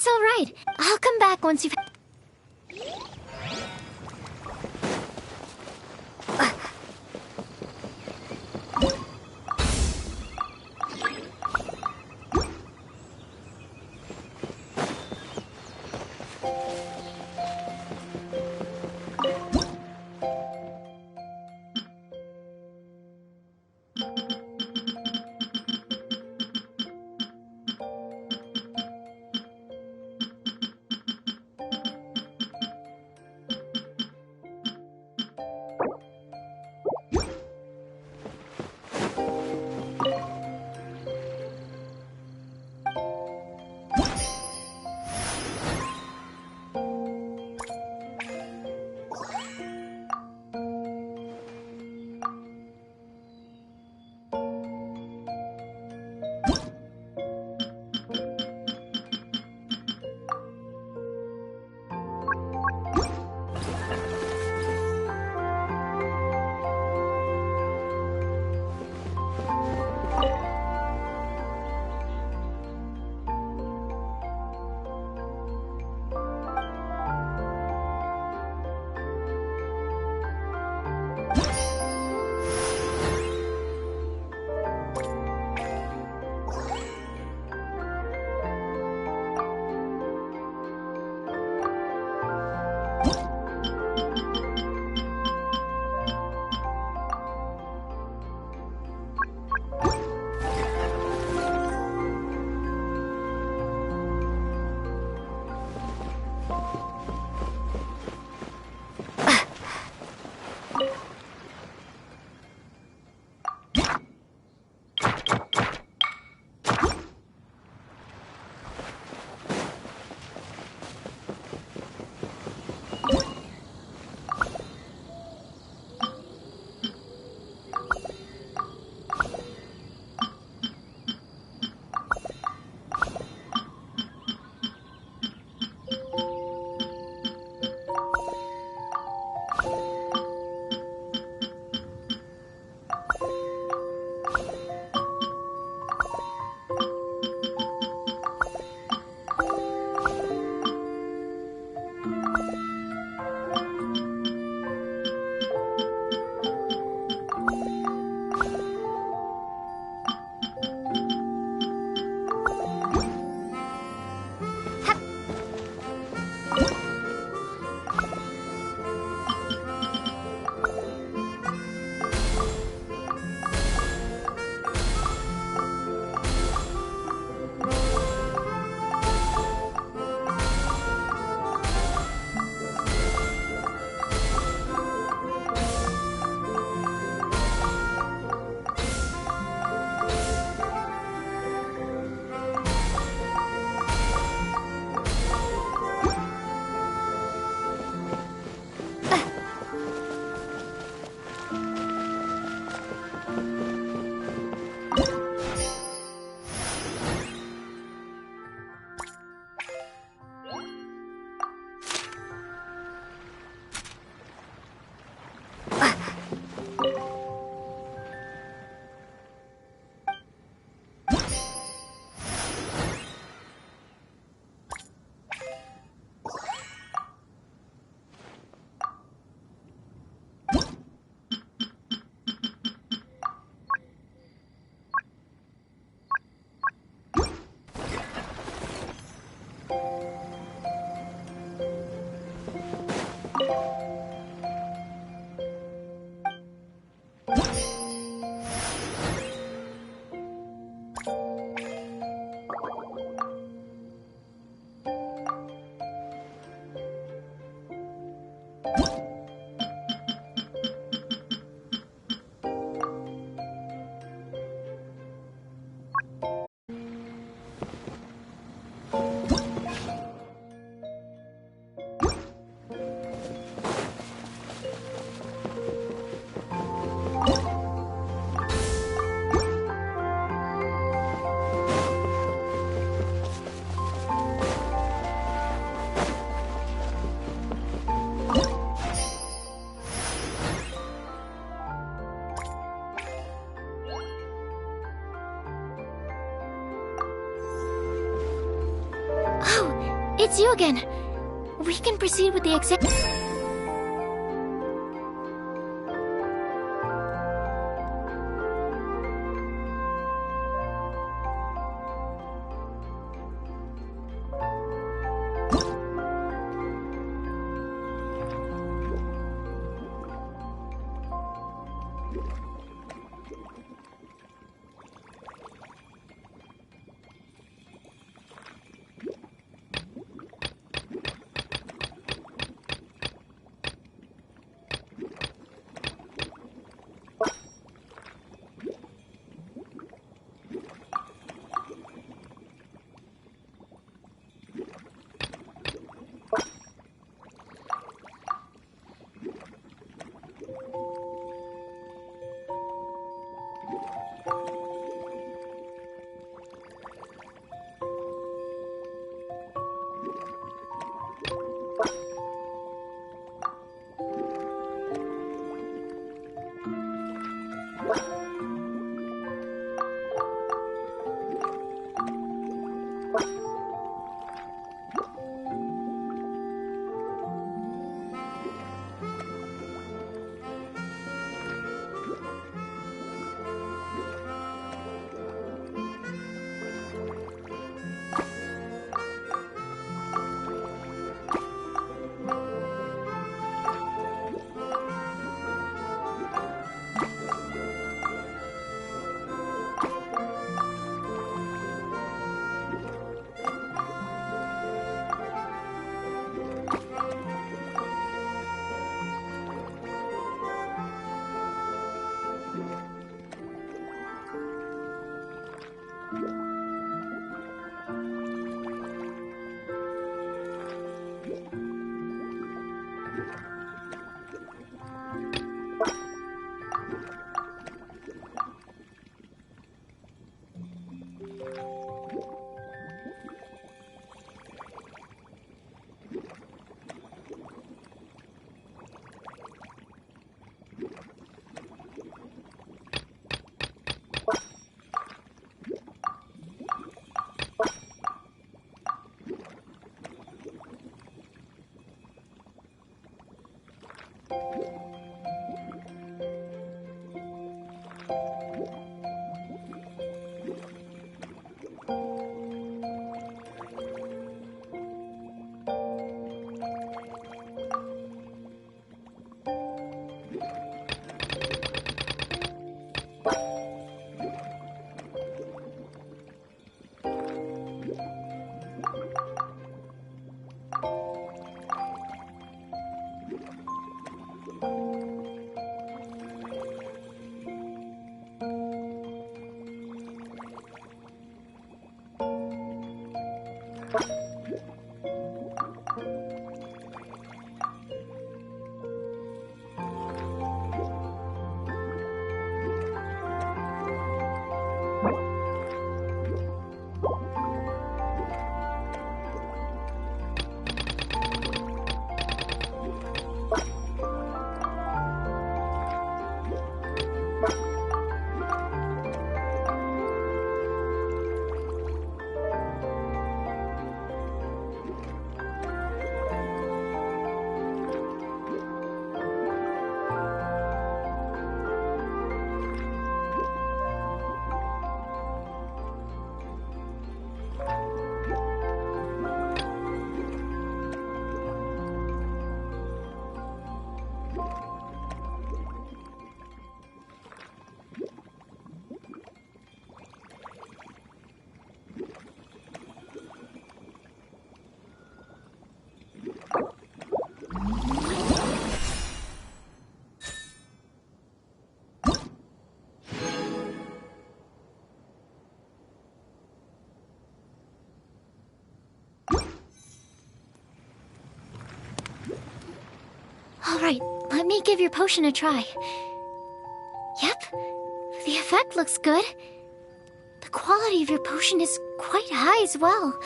It's all right. I'll come back once you've... it's you again. We can proceed with the exam. Alright, let me give your potion a try. Yep, the effect looks good. The quality of your potion is quite high as well.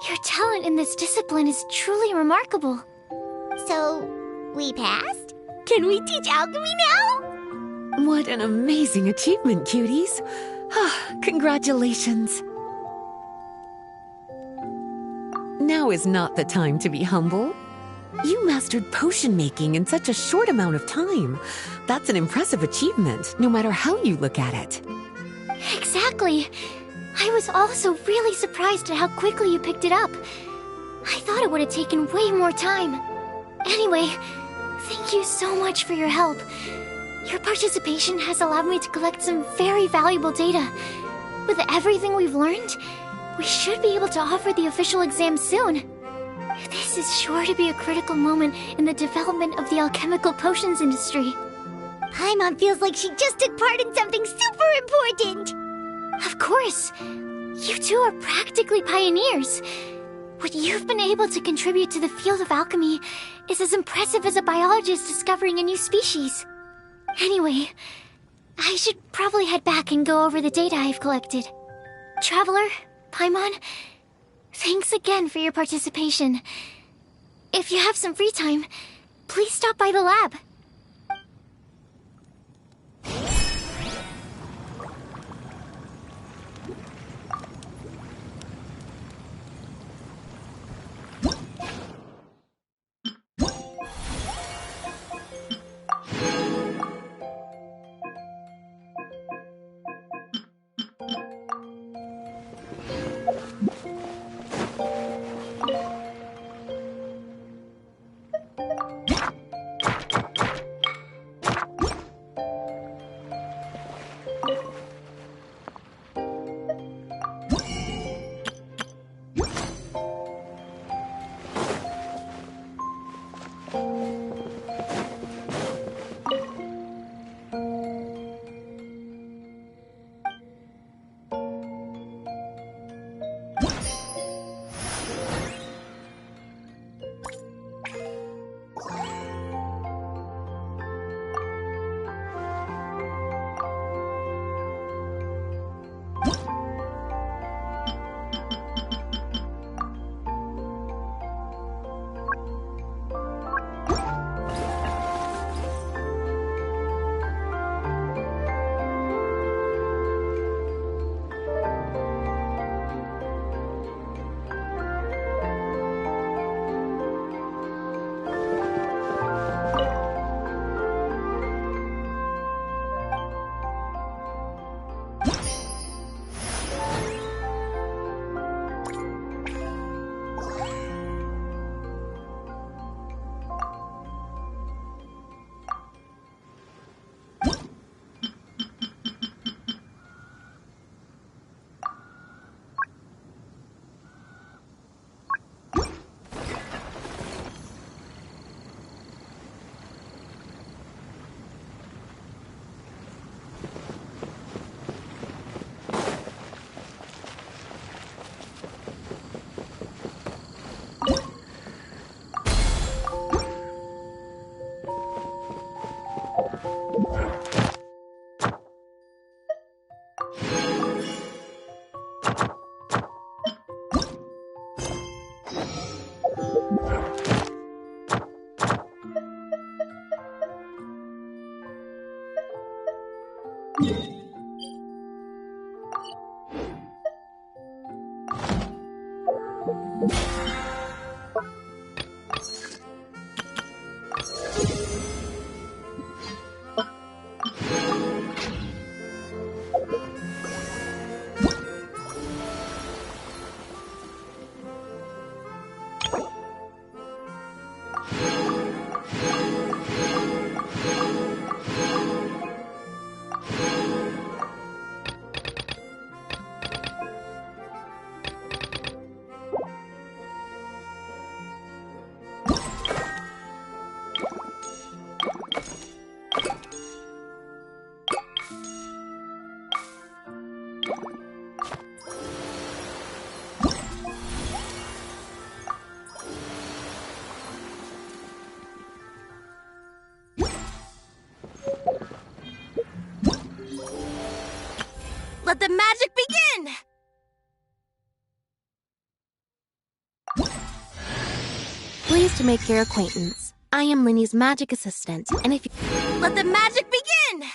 Your talent in this discipline is truly remarkable. So, we passed? Can we teach alchemy now? What an amazing achievement, cuties. Now is not the time to be humble. You mastered potion making in such a short amount of time. That's an impressive achievement, no matter how you look at it. Exactly. I was also really surprised at how quickly you picked it up. I thought it would have taken way more time. Anyway, thank you so much for your help. Your participation has allowed me to collect some very valuable data. With everything we've learned, we should be able to offer the official exam soon. This is sure to be a critical moment in the development of the alchemical potions industry. Paimon feels like she just took part in something super important! Of course! You two are practically pioneers. What you've been able to contribute to the field of alchemy is as impressive as a biologist discovering a new species. Anyway, I should probably head back and go over the data I've collected. Traveler, Paimon, thanks again for your participation. If you have some free time, please stop by the lab. Let the magic begin! Pleased to make your acquaintance. I am Linny's magic assistant, and if you... Let the magic begin!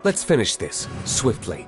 Let's finish this, swiftly.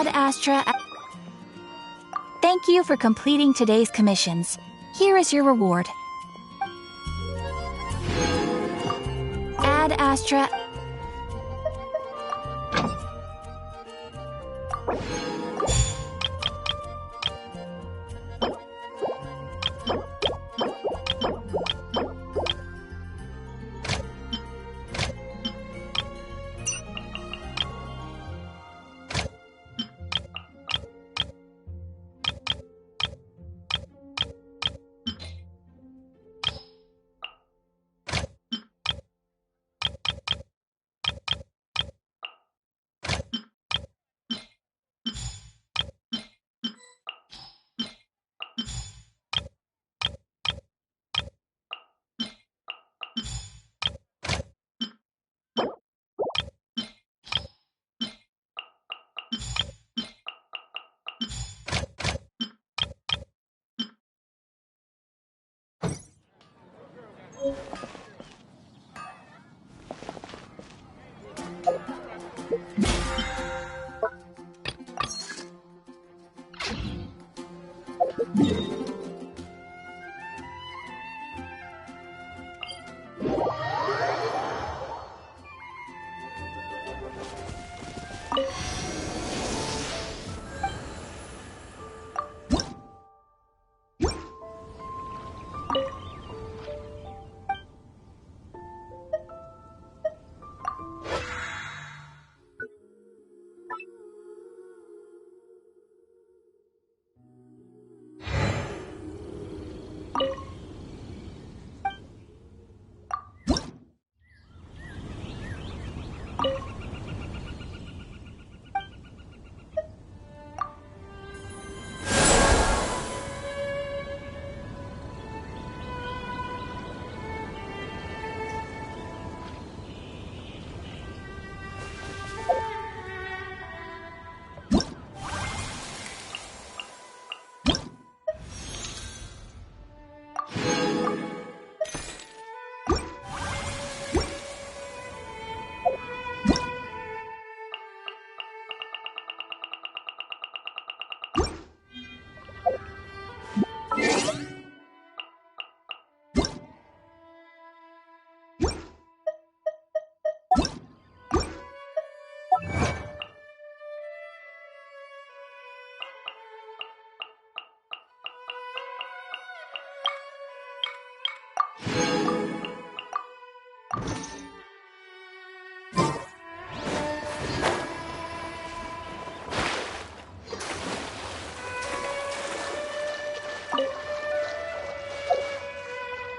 Ad Astra. Thank you for completing today's commissions. Here is your reward. Ad Astra.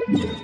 You